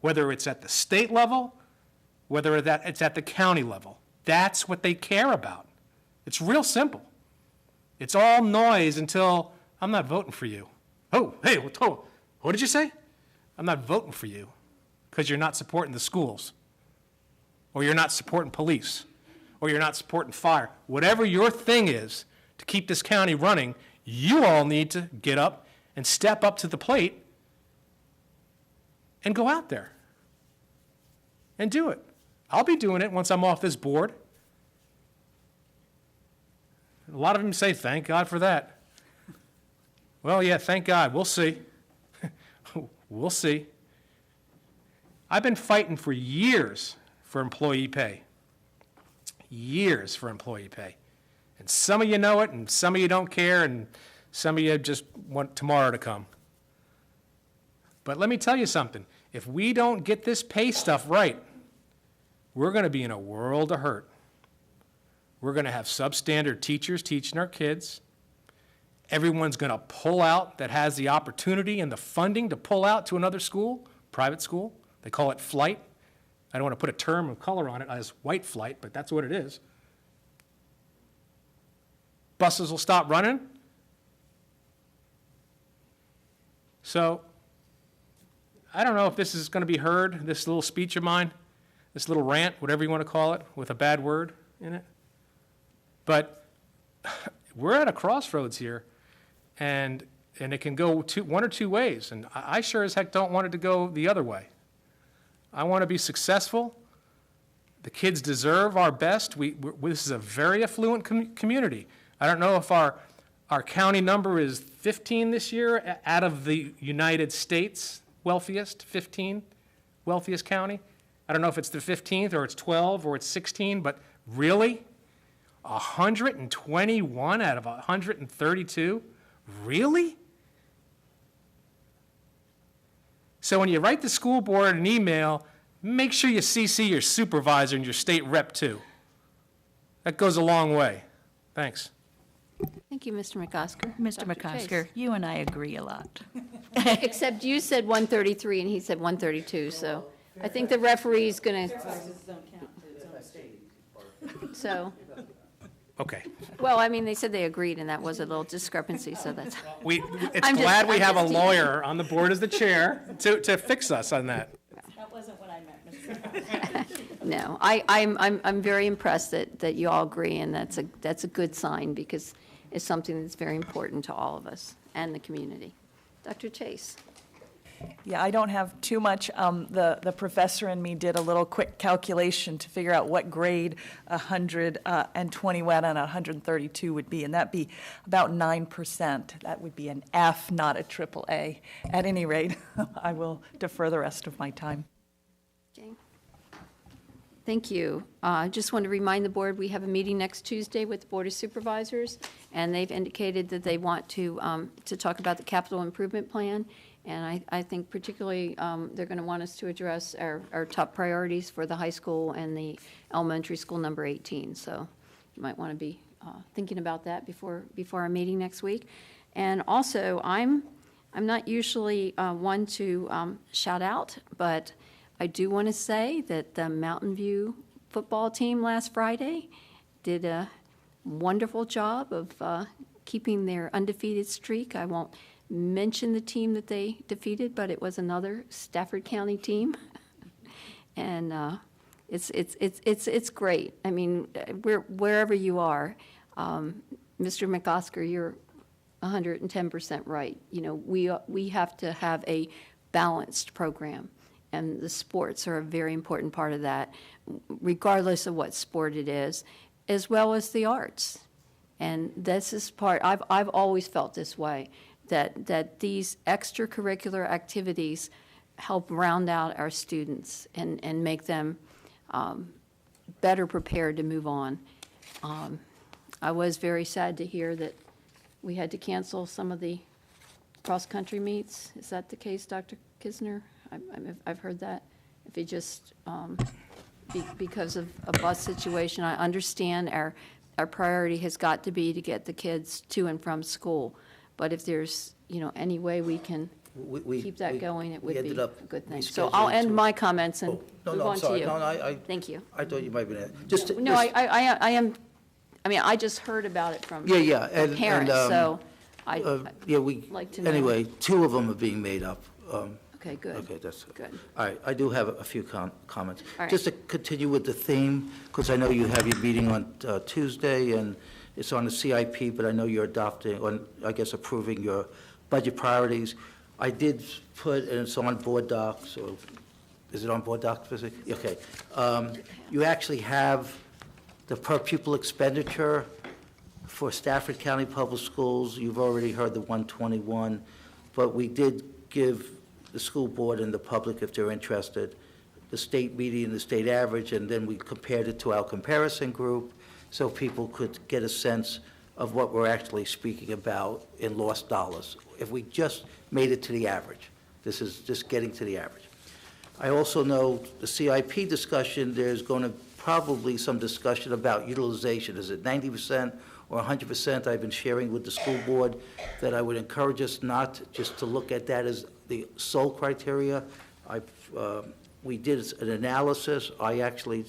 Whether it's at the state level, whether it's at the county level. That's what they care about. It's real simple. It's all noise until I'm not voting for you. Oh, hey, what did you say? I'm not voting for you because you're not supporting the schools, or you're not supporting police, or you're not supporting fire. Whatever your thing is to keep this county running, you all need to get up and step up to the plate and go out there and do it. I'll be doing it once I'm off this board. A lot of them say, thank God for that. Well, yeah, thank God. We'll see. We'll see. I've been fighting for years for employee pay. Years for employee pay. And some of you know it, and some of you don't care, and some of you just want tomorrow to come. But let me tell you something. If we don't get this pay stuff right, we're going to be in a world of hurt. We're going to have substandard teachers teaching our kids. Everyone's going to pull out that has the opportunity and the funding to pull out to another school, private school. They call it flight. I don't want to put a term of color on it as white flight, but that's what it is. Buses will stop running. So I don't know if this is going to be heard, this little speech of mine, this little rant, whatever you want to call it, with a bad word in it. But we're at a crossroads here, and it can go one or two ways, and I sure as heck don't want it to go the other way. I want to be successful. The kids deserve our best. This is a very affluent community. I don't know if our county number is 15 this year out of the United States wealthiest, 15 wealthiest county. I don't know if it's the 15th or it's 12 or it's 16, but really? 121 out of 132? Really? So when you write the school board an email, make sure you CC your supervisor and your state rep too. That goes a long way. Thanks. Thank you, Mr. McOsker. Mr. Dr. Chase. McOsker, you and I agree a lot. Except you said 133 and he said 132, so I think the referee's going to, so, Okay. well, I mean, they said they agreed and that was a little discrepancy, so that's. It's I'm just- glad we I'm have a just- lawyer on the board as the chair to fix us on that. That wasn't what I meant, Mr. No, I'm very impressed that you all agree, and that's a good sign, because it's something that's very important to all of us and the community. Dr. Chase? Yeah, I don't have too much. The professor and me did a little quick calculation to figure out what grade 121 and 132 would be, and that'd be about 9%. That would be an F, not a triple A. At any rate, I will defer the rest of my time. Jane? Thank you. I just want to remind the board, we have a meeting next Tuesday with the Board of Supervisors, and they've indicated that they want to talk about the capital improvement plan. And I think particularly they're going to want us to address our top priorities for the high school and the elementary school number 18. So you might want to be thinking about that before our meeting next week. And also, I'm not usually one to shout out, but I do want to say that the Mountain View football team last Friday did a wonderful job of keeping their undefeated streak. I won't mention the team that they defeated, but it was another Stafford County team, and it's great. I mean, wherever you are, Mr. McOsker, you're 110% right. You know, we have to have a balanced program, and the sports are a very important part of that, regardless of what sport it is, as well as the arts. And this is part. I've always felt this way. That these extracurricular activities help round out our students and make them better prepared to move on. I was very sad to hear that we had to cancel some of the cross-country meets. Is that the case, Dr. Kisner? I've heard that. If it just, because of a bus situation, I understand our priority has got to be to get the kids to and from school. But if there's, any way we can keep that going, it would be a good thing. So I'll end my comments and move on to you. Thank you. I thought you might be, just. No, I am, I just heard about it from Yeah, a parent, so I'd like to know. Anyway, two of them are being made up. Okay, good. Okay, that's good. All right, I do have a few comments. All right. Just to continue with the theme, because I know you have your meeting on Tuesday, and it's on the CIP, but I know you're adopting, or I guess approving your budget priorities. I did put, and it's on board docs, or is it on board docs? Okay. You actually have the per pupil expenditure for Stafford County Public Schools. You've already heard the 121, but we did give the school board and the public, if they're interested, the state median, the state average, and then we compared it to our comparison group, so people could get a sense of what we're actually speaking about in lost dollars. If we just made it to the average, this is just getting to the average. I also know the CIP discussion, there's going to probably some discussion about utilization. Is it 90% or 100%? I've been sharing with the school board that I would encourage us not just to look at that as the sole criteria. We did an analysis. I actually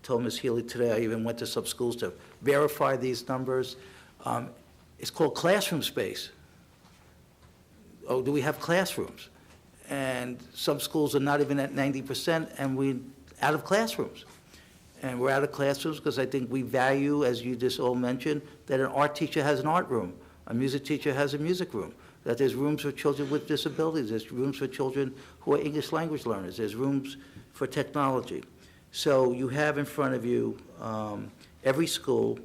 told Ms. Healy today, I even went to some schools to verify these numbers. It's called classroom space. Oh, do we have classrooms? And some schools are not even at 90%, and we're out of classrooms. And we're out of classrooms because I think we value, as you just all mentioned, that an art teacher has an art room, a music teacher has a music room, that there's rooms for children with disabilities, there's rooms for children who are English language learners, there's rooms for technology. So you have in front of you every school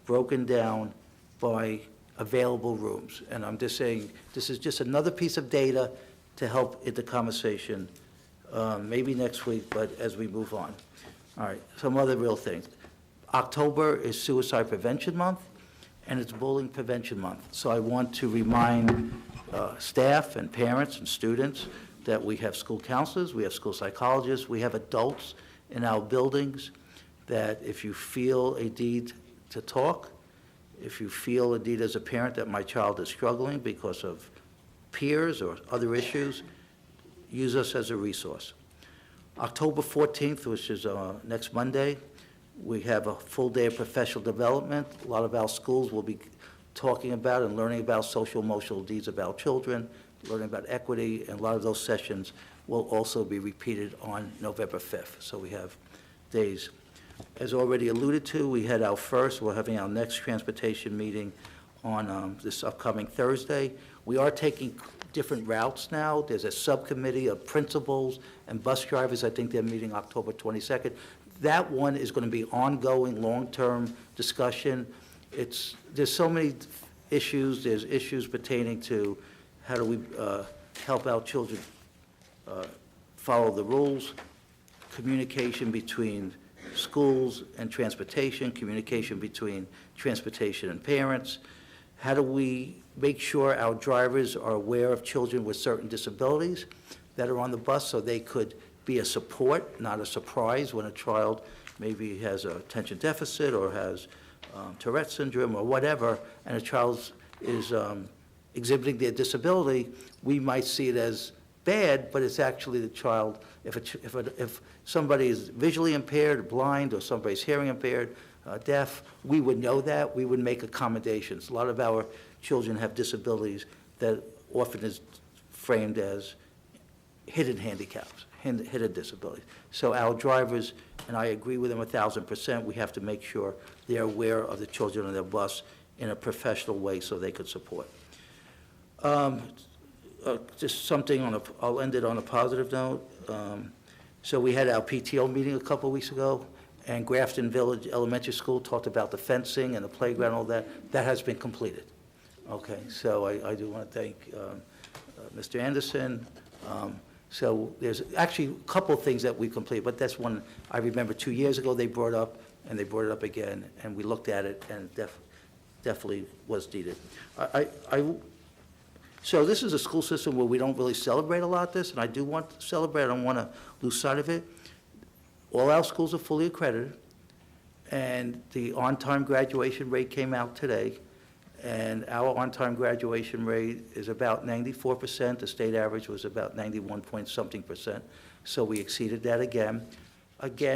broken down by available rooms. And I'm just saying, this is just another piece of data to help in the conversation, maybe next week, but as we move on. All right, some other real things. October is Suicide Prevention Month, and it's Bullying Prevention Month. So I want to remind staff and parents and students that we have school counselors, we have school psychologists, we have adults in our buildings, that if you feel a need to talk, if you feel a need as a parent that my child is struggling because of peers or other issues, use us as a resource. October 14th, which is next Monday, we have a full day of professional development. A lot of our schools will be talking about and learning about social emotional needs of our children, learning about equity, and a lot of those sessions will also be repeated on November 5th. So we have days. As already alluded to, we're having our next transportation meeting on this upcoming Thursday. We are taking different routes now. There's a subcommittee of principals and bus drivers. I think they're meeting October 22nd. That one is going to be ongoing, long-term discussion. There's so many issues. There's issues pertaining to how do we help our children follow the rules, communication between schools and transportation, communication between transportation and parents. How do we make sure our drivers are aware of children with certain disabilities that are on the bus so they could be a support, not a surprise when a child maybe has a attention deficit or has Tourette syndrome or whatever, and a child is exhibiting their disability, we might see it as bad, but it's actually the child. If somebody is visually impaired, blind, or somebody's hearing impaired, deaf, we would know that. We would make accommodations. A lot of our children have disabilities that often is framed as hidden handicaps, hidden disabilities. So our drivers, and I agree with them 1,000%, we have to make sure they're aware of the children on their bus in a professional way so they could support. Just something I'll end it on a positive note. So we had our PTO meeting a couple of weeks ago, and Grafton Village Elementary School talked about the fencing and the playground, all that. That has been completed. Okay, so I do want to thank Mr. Anderson. So there's actually a couple of things that we completed, but that's one I remember 2 years ago they brought up, and they brought it up again, and we looked at it, and definitely was needed. So this is a school system where we don't really celebrate a lot of this, and I do want to celebrate. I don't want to lose sight of it. All our schools are fully accredited, and the on-time graduation rate came out today, and our on-time graduation rate is about 94%. The state average was about 91 point something percent, so we exceeded that again,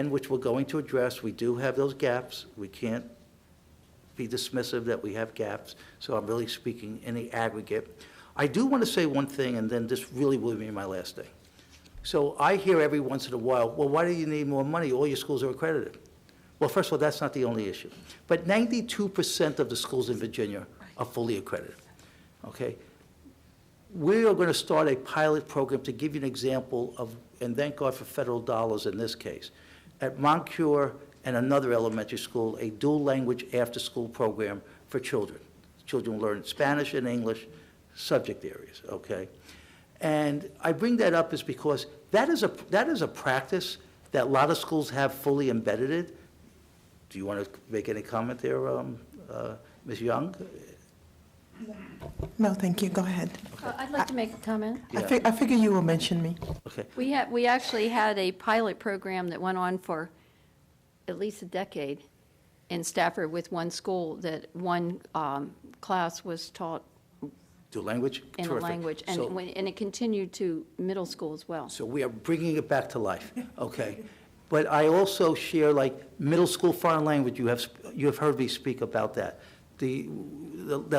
which we're going to address. We do have those gaps. We can't be dismissive that we have gaps, so I'm really speaking in the aggregate. I do want to say one thing, and then this really will be my last day. So I hear every once in a while, well, why do you need more money? All your schools are accredited. Well, first of all, that's not the only issue. But 92% of the schools in Virginia are fully accredited, okay? We are going to start a pilot program to give you an example of, and thank God for federal dollars in this case, at Moncure and another elementary school, a dual language after-school program for children. Children will learn Spanish and English subject areas, okay? And I bring that up is because that is a practice that a lot of schools have fully embedded it. Do you want to make any comment there, Ms. Young? No, thank you, go ahead. I'd like to make a comment. I figure you will mention me. Okay. We actually had a pilot program that went on for at least a decade in Stafford with one school, that one class was taught Do language? in a Terrific. language, and So- and it continued to middle school as well. So we are bringing it back to life, okay? But I also share, like, middle school foreign language, you have heard me speak about that. The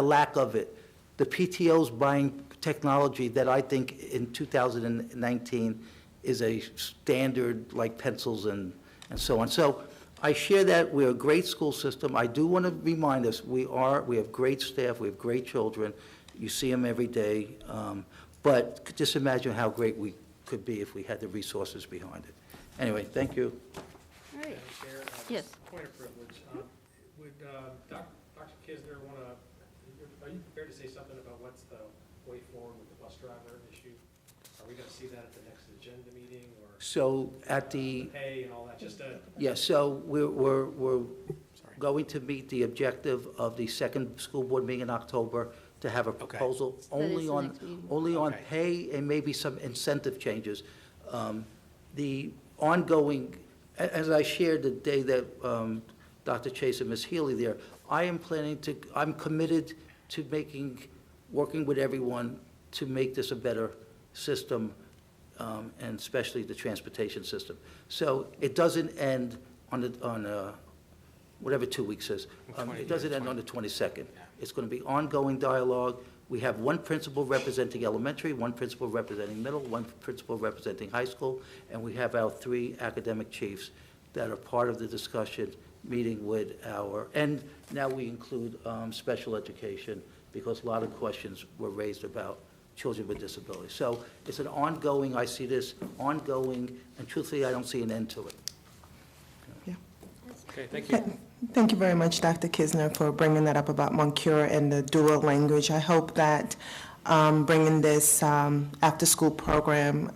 lack of it. The PTOs buying technology that I think in 2019 is a standard, like pencils and so on. So I share that. We're a great school system. I do want to remind us, we have great staff, we have great children. You see them every day. But just imagine how great we could be if we had the resources behind it. Anyway, thank you. All right. Chair, Yes. Point of privilege. Would Dr. Kisner want to, are you prepared to say something about what's the way forward with the bus driver issue? Are we going to see that at the next agenda meeting, or So at the, pay and all that? Just a, yeah, so we're going to meet the objective of the second school board meeting in October to have a proposal So that is only the on, next meeting. only on Okay. pay and maybe some incentive changes. The ongoing, as I shared the day that Dr. Chase and Ms. Healy there, I'm committed to working with everyone to make this a better system, and especially the transportation system. So it doesn't end on whatever 2 weeks is. It doesn't end on the 22nd. It's going to be ongoing dialogue. We have one principal representing elementary, one principal representing middle, one principal representing high school, and we have our 3 academic chiefs that are part of the discussion, meeting with and now we include special education, because a lot of questions were raised about children with disabilities. So it's an ongoing, I see this ongoing, and truthfully, I don't see an end to it. okay, thank you. Thank you very much, Dr. Kisner, for bringing that up about Moncur and the dual language. I hope that bringing this after-school program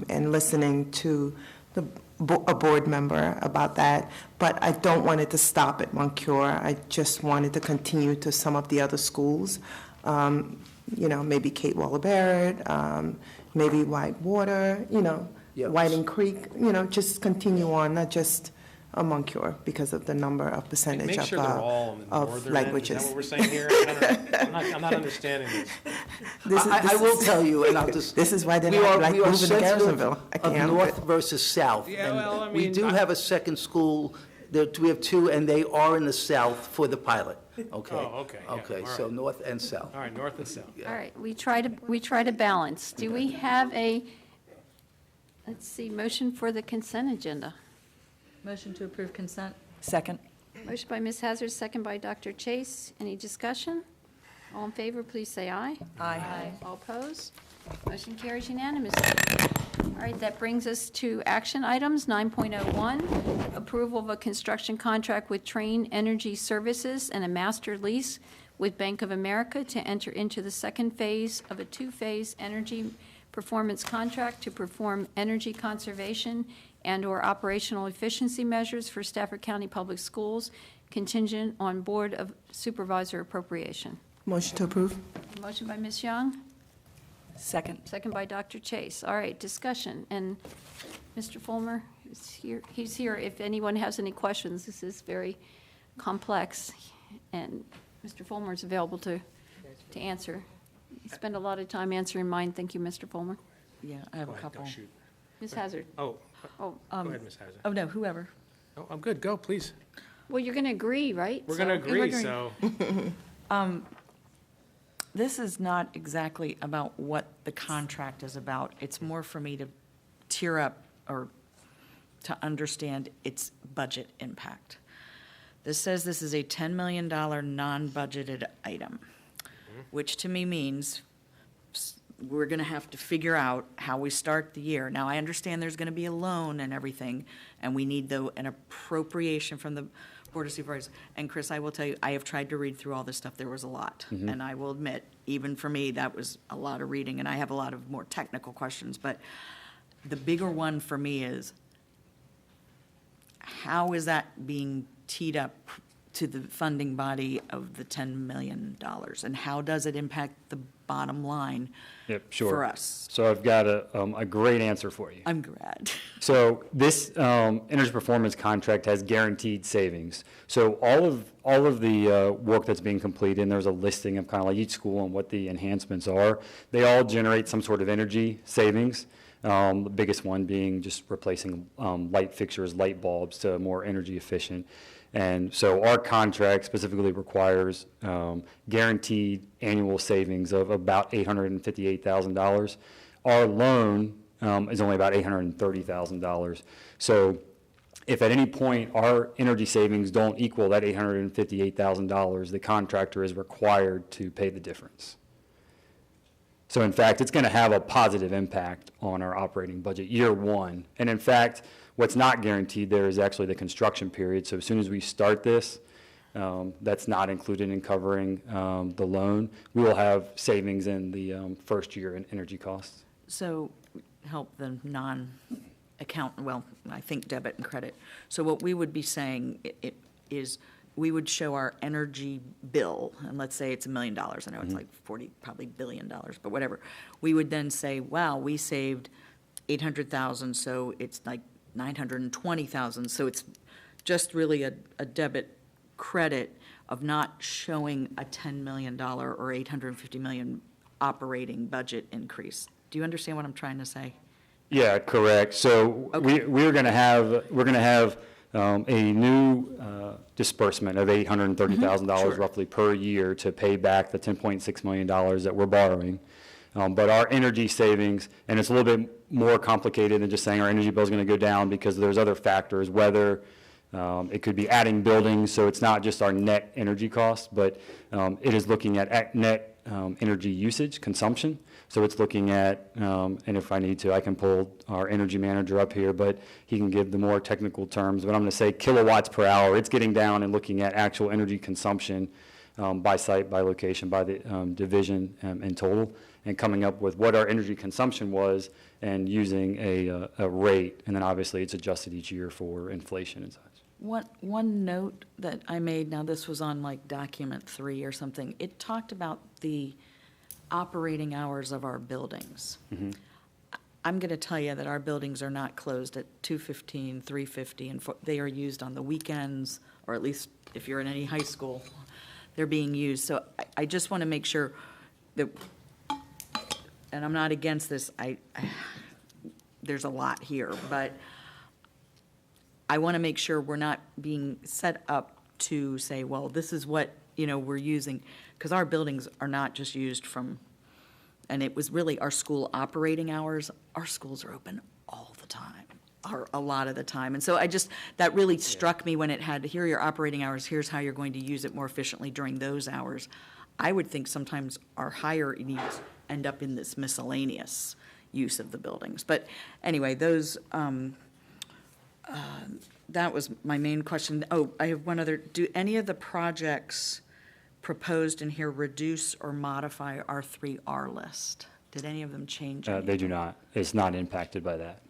and listening to a board member about that, but I don't want it to stop at Moncur. I just want it to continue to some of the other schools, maybe Kate Waller Barrett, maybe Whitewater, Yeah. Whiting Creek, just continue on, not just a Moncur, because of the number of percentage Make of, sure they're all on the of northern end. Is languages. that what we're saying here? I don't know. I'm not understanding this. I will tell you, and I'll just. This is why they're we not are- like we are moving to sensitive Garrisonville. I of can't help north it. versus south. Yeah, and well, I we mean, do have a second school, we have 2, and they are in the south for the pilot, okay? Oh, okay, yeah, Okay, all so right. north and south. All right, north and south. All right, we try to balance. Do we have motion for the consent agenda? Motion to approve consent? Second. Motion by Ms. Hazard, second by Dr. Chase. Any discussion? All in favor, please say aye. Aye. All opposed? Motion carries unanimously. All right, that brings us to action items. 9.01, approval of a construction contract with Train Energy Services and a master lease with Bank of America to enter into the second phase of a 2-phase energy performance contract to perform energy conservation and/or operational efficiency measures for Stafford County Public Schools, contingent on Board of Supervisor appropriation. Motion to approve. Motion by Ms. Young, Second. second by Dr. Chase. All right, discussion. And Mr. Fulmer is here. He's here if anyone has any questions. This is very complex, and Mr. Fulmer is available to answer. You spend a lot of time answering mine. Thank you, Mr. Fulmer. Yeah, I have Go a ahead, couple. go shoot. Ms. Hazard. Oh, Oh, go ahead, Ms. Hazard. Oh, no, whoever. Oh, I'm good, go, please. well, you're going to agree, right? We're going to So- agree, so. This is not exactly about what the contract is about. It's more for me to tear up or to understand its budget impact. This says this is a $10 million non-budgeted item, which to me means we're going to have to figure out how we start the year. Now, I understand there's going to be a loan and everything, and we need an appropriation from the Board of Supervisors. And Chris, I will tell you, I have tried to read through all this stuff. There was a lot. And I will admit, even for me, that was a lot of reading, and I have a lot of more technical questions. But the bigger one for me is, how is that being teed up to the funding body of the $10 million? And how does it impact the bottom line Yep, sure. for us? So I've got a great answer for you. I'm glad. So this energy performance contract has guaranteed savings. So all of the work that's being completed, and there's a listing of kind of like each school and what the enhancements are, they all generate some sort of energy savings. The biggest one being just replacing light fixtures, light bulbs to more energy efficient. And so our contract specifically requires guaranteed annual savings of about $858,000. Our loan is only about $830,000. So if at any point our energy savings don't equal that $858,000, the contractor is required to pay the difference. So in fact, it's going to have a positive impact on our operating budget year one. And in fact, what's not guaranteed there is actually the construction period. So as soon as we start this, that's not included in covering the loan. We will have savings in the first year in energy costs. So help the non-account, well, I think debit and credit. So what we would be saying is we would show our energy bill, and let's say it's $1 million. I know it's like 40, probably $1 billion, but whatever. We would then say, wow, we saved 800,000, so it's like 920,000. So it's just really a debit credit of not showing a $10 million or $850 million operating budget increase. Do you understand what I'm trying to say? Yeah, correct. So we're going to have a new disbursement of $830,000 roughly per year to pay back the $10.6 million that we're borrowing. But our energy savings, and it's a little bit more complicated than just saying our energy bill is going to go down because there's other factors, whether it could be adding buildings, so it's not just our net energy cost, but it is looking at net energy usage, consumption. So it's looking at, and if I need to, I can pull our energy manager up here, but he can give the more technical terms. But I'm going to say kilowatts per hour. It's getting down and looking at actual energy consumption by site, by location, by the division in total, and coming up with what our energy consumption was and using a rate. And then obviously it's adjusted each year for inflation and such. One note that I made, now this was on like document 3 or something, it talked about the operating hours of our buildings. I'm going to tell you that our buildings are not closed at 2:15, 3:50, and they are used on the weekends, or at least if you're in any high school, they're being used. So I just want to make sure that, and I'm not against this, there's a lot here, but I want to make sure we're not being set up to say, well, this is what, we're using, because our buildings are not just used from, and it was really our school operating hours. Our schools are open all the time, or a lot of the time. And so that really struck me when it had, here are your operating hours, here's how you're going to use it more efficiently during those hours. I would think sometimes our higher needs end up in this miscellaneous use of the buildings. But anyway, those, that was my main question. Oh, I have one other. Do any of the projects proposed in here reduce or modify our 3R list? Did any of them change? They do not. It's not impacted by that.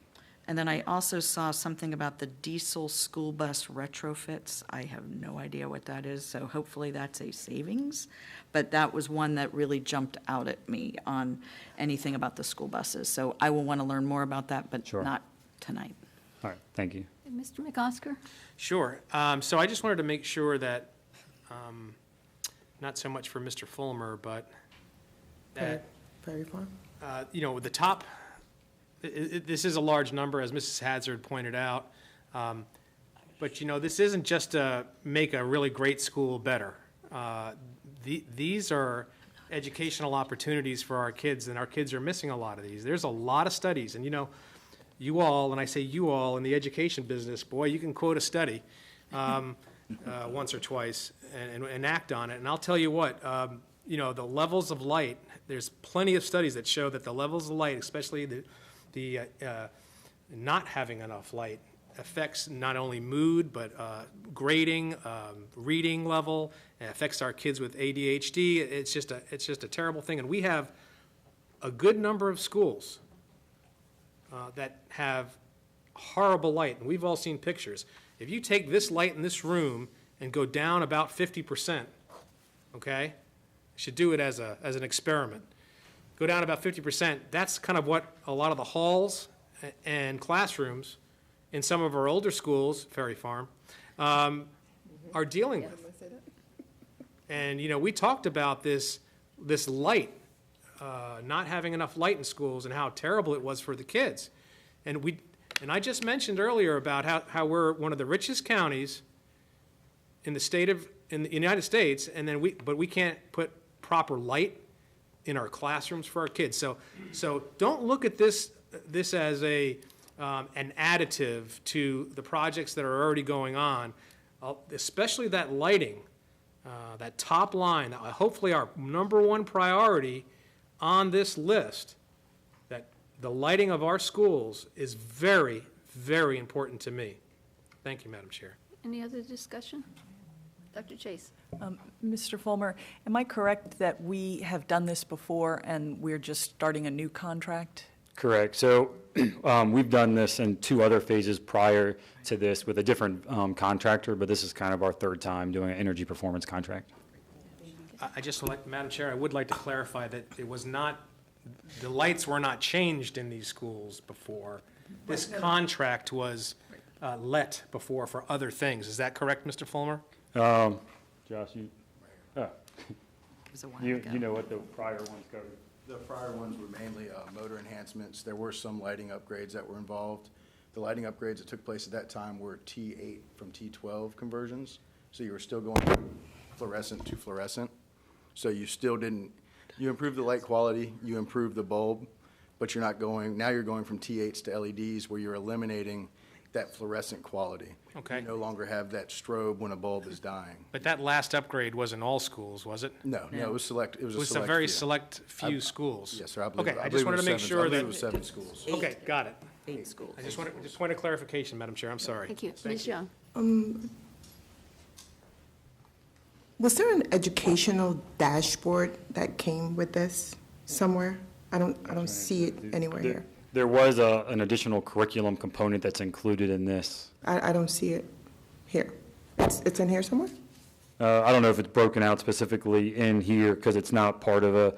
And then I also saw something about the diesel school bus retrofits. I have no idea what that is, so hopefully that's a savings. But that was one that really jumped out at me on anything about the school buses. So I will want to learn more about that, but not tonight. All right, thank you. Mr. McOsker? Sure. So I just wanted to make sure that, not so much for Mr. Fulmer, but that, Prairie Farm? The top, this is a large number, as Mrs. Hazard pointed out. But, this isn't just to make a really great school better. These are educational opportunities for our kids, and our kids are missing a lot of these. There's a lot of studies, and, you all, and I say you all in the education business, boy, you can quote a study once or twice and act on it. And I'll tell you what, the levels of light, there's plenty of studies that show that the levels of light, especially the not having enough light, affects not only mood, but grading, reading level, and affects our kids with ADHD. It's just a terrible thing. And we have a good number of schools that have horrible light, and we've all seen pictures. If you take this light in this room and go down about 50%, okay? Should do it as an experiment. Go down about 50%. That's kind of what a lot of the halls and classrooms in some of our older schools, Ferry Farm, are dealing with. And, you know, we talked about this light, not having enough light in schools and how terrible it was for the kids. And I just mentioned earlier about how we're one of the richest counties in the United States, and then but we can't put proper light in our classrooms for our kids. So don't look at this as an additive to the projects that are already going on, especially that lighting, that top line. Hopefully, our number one priority on this list, that the lighting of our schools is very, very important to me. Thank you, Madam Chair. Any other discussion? Dr. Chase? Mr. Fulmer, am I correct that we have done this before and we're just starting a new contract? Correct. So we've done this in 2 other phases prior to this with a different contractor, but this is kind of our 3rd time doing an energy performance contract. I just like, Madam Chair, I would like to clarify that it was not, the lights were not changed in these schools before. This contract was let before for other things. Is that correct, Mr. Fulmer? Josh, you know what the prior ones covered. The prior ones were mainly motor enhancements. There were some lighting upgrades that were involved. The lighting upgrades that took place at that time were T8 from T12 conversions. So you were still going from fluorescent to fluorescent. So you still didn't, you improved the light quality, you improved the bulb, but you're not going, now you're going from T8s to LEDs where you're eliminating that fluorescent quality. Okay. You no longer have that strobe when a bulb is dying. But that last upgrade was in all schools, was it? No, it was select, it was a It select was a very few. select few schools. Yes, sir, I believe. Okay, I believe just it wanted was to make 7 sure I believe that. it was 7 schools. Okay, got it. 8 schools. I just wanted, just point of clarification, Madam Chair, I'm sorry. Thank you. Ms. Young? Was there an educational dashboard that came with this somewhere? I don't see it anywhere here. There was an additional curriculum component that's included in this. I don't see it here. It's in here somewhere? I don't know if it's broken out specifically in here because it's not part of a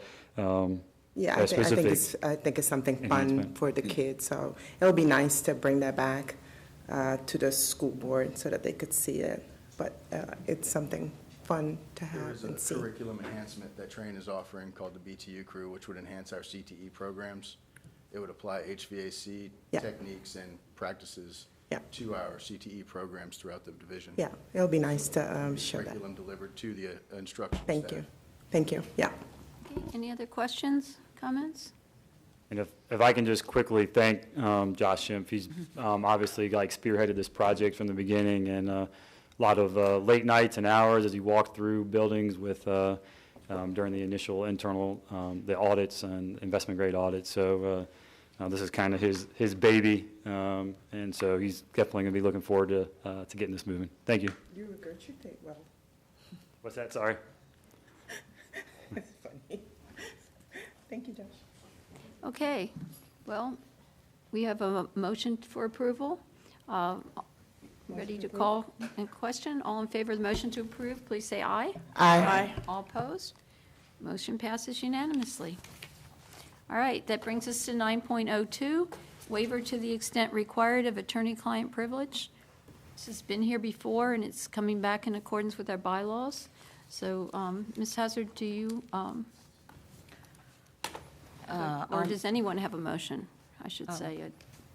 Yeah, a I think specific I think it's something fun enhancement. for the kids, so it'll be nice to bring that back to the school board so that they could see it. But it's something fun to There have is and a see. curriculum enhancement that Train is offering called the BTU Crew, which would enhance our CTE programs. It would apply HVAC Yeah. techniques and practices Yeah. to our CTE programs throughout the division. Yeah, it'll be nice to show that. Curriculum delivered to the instruction Thank staff. you. Thank you, yeah. Okay, any other questions, comments? And if I can just quickly thank Josh Schimpf, he's obviously like spearheaded this project from the beginning, and a lot of late nights and hours as he walked through buildings with during the initial internal the audits and investment grade audits. So this is kind of his baby, and so he's definitely going to be looking forward to getting this moving. Thank you. You regurgitate well. What's that? Sorry. That's funny. Thank you, Josh. Okay, well, we have a motion for approval. Ready to call and question? All in favor of the motion to approve, please say aye. Aye. All opposed? Motion passes unanimously. All right, that brings us to 9.02, waiver to the extent required of attorney-client privilege. This has been here before, and it's coming back in accordance with our bylaws. So, Ms. Hazard, do you, or does anyone have a motion, I should say?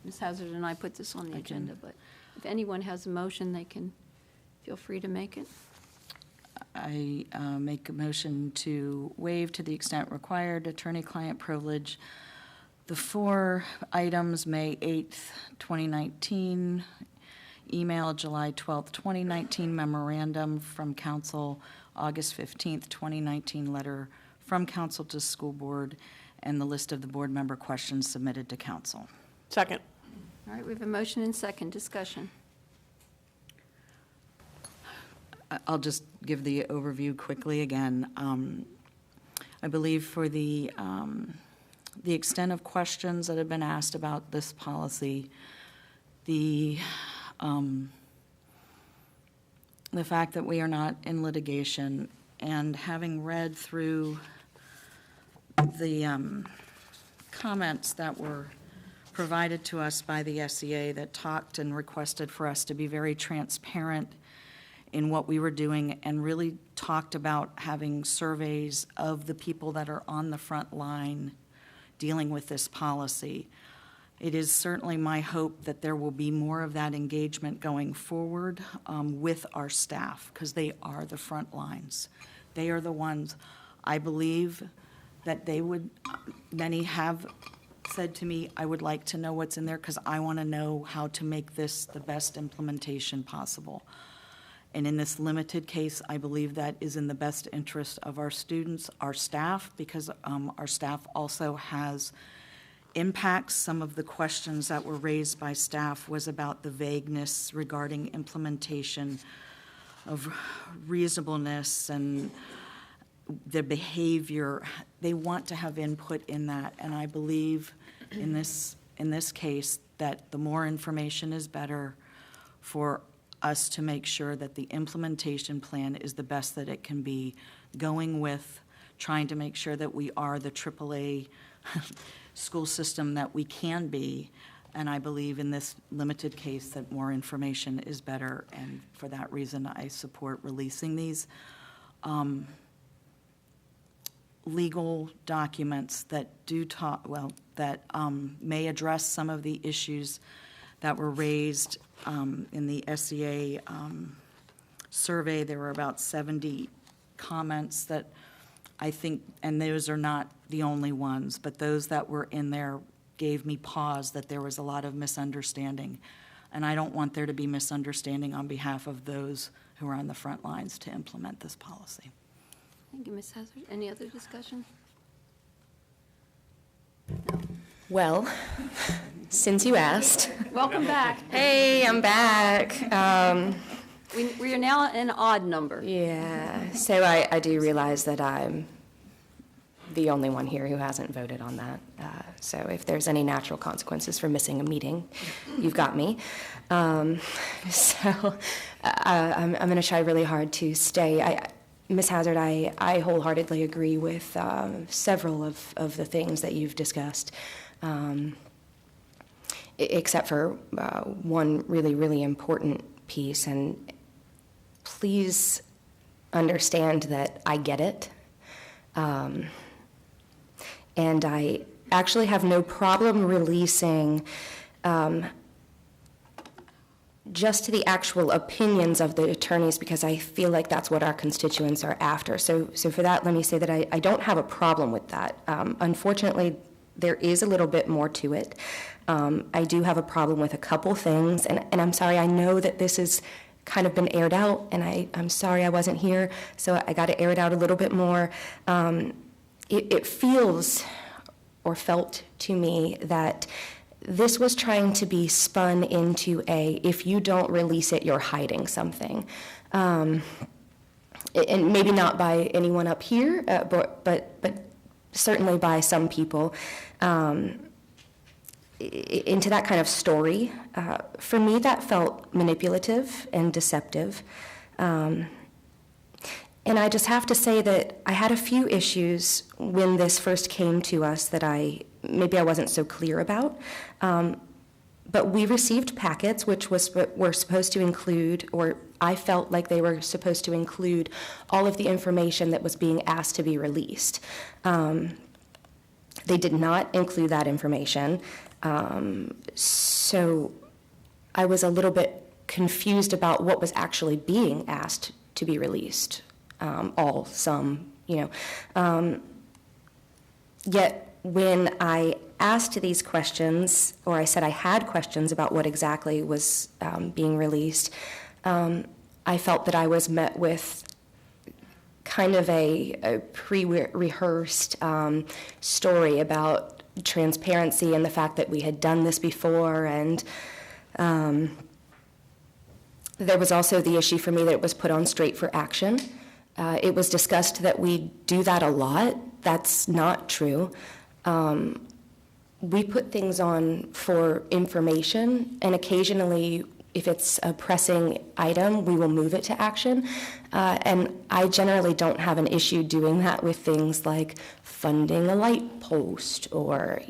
Ms. Hazard and I put this on the agenda, but if anyone has a motion, they can feel free to make it. I make a motion to waive to the extent required attorney-client privilege the 4 items, May 8th, 2019, email July 12th, 2019, memorandum from council, August 15th, 2019, letter from council to school board, and the list of the board member questions submitted to council. Second. All right, we have a motion and second. Discussion. I'll just give the overview quickly again. I believe for the extent of questions that have been asked about this policy, the the fact that we are not in litigation, and having read through the comments that were provided to us by the SEA that talked and requested for us to be very transparent in what we were doing, and really talked about having surveys of the people that are on the front line dealing with this policy. It is certainly my hope that there will be more of that engagement going forward with our staff, because they are the front lines. They are the ones, I believe, that they would, many have said to me, I would like to know what's in there because I want to know how to make this the best implementation possible. And in this limited case, I believe that is in the best interest of our students, our staff, because our staff also has impacts. Some of the questions that were raised by staff was about the vagueness regarding implementation of reasonableness and their behavior. They want to have input in that, and I believe in this case that the more information is better for us to make sure that the implementation plan is the best that it can be, going with trying to make sure that we are the AAA school system that we can be. And I believe in this limited case that more information is better, and for that reason, I support releasing these legal documents that do talk, that may address some of the issues that were raised in the SEA survey. There were about 70 comments that I think, and those are not the only ones, but those that were in there gave me pause that there was a lot of misunderstanding. And I don't want there to be misunderstanding on behalf of those who are on the front lines to implement this policy. Thank you, Ms. Hazard. Any other discussion? Well, since you asked. Welcome back. Hey, I'm back. We are now an odd number. Yeah, so I do realize that I'm the only one here who hasn't voted on that. So if there's any natural consequences for missing a meeting, you've got me. I'm going to try really hard to stay. Ms. Hazard, I wholeheartedly agree with several of the things that you've discussed, except for one really, really important piece. And please understand that I get it. And I actually have no problem releasing just to the actual opinions of the attorneys, because I feel like that's what our constituents are after. So for that, let me say that I don't have a problem with that. Unfortunately, there is a little bit more to it. I do have a problem with a couple things, and I'm sorry, I know that this has kind of been aired out, and I'm sorry I wasn't here, so I got to air it out a little bit more. It feels or felt to me that this was trying to be spun into if you don't release it, you're hiding something. And maybe not by anyone up here, but certainly by some people, into that kind of story. For me, that felt manipulative and deceptive. And I just have to say that I had a few issues when this first came to us that maybe I wasn't so clear about. But we received packets which were supposed to include, or I felt like they were supposed to include, all of the information that was being asked to be released. They did not include that information. So I was a little bit confused about what was actually being asked to be released. Yet when I asked these questions, or I said I had questions about what exactly was being released, I felt that I was met with kind of a pre-rehearsed story about transparency and the fact that we had done this before. And there was also the issue for me that it was put on straight for action. It was discussed that we do that a lot. That's not true. We put things on for information, and occasionally if it's a pressing item, we will move it to action. And I generally don't have an issue doing that with things like funding a light post or,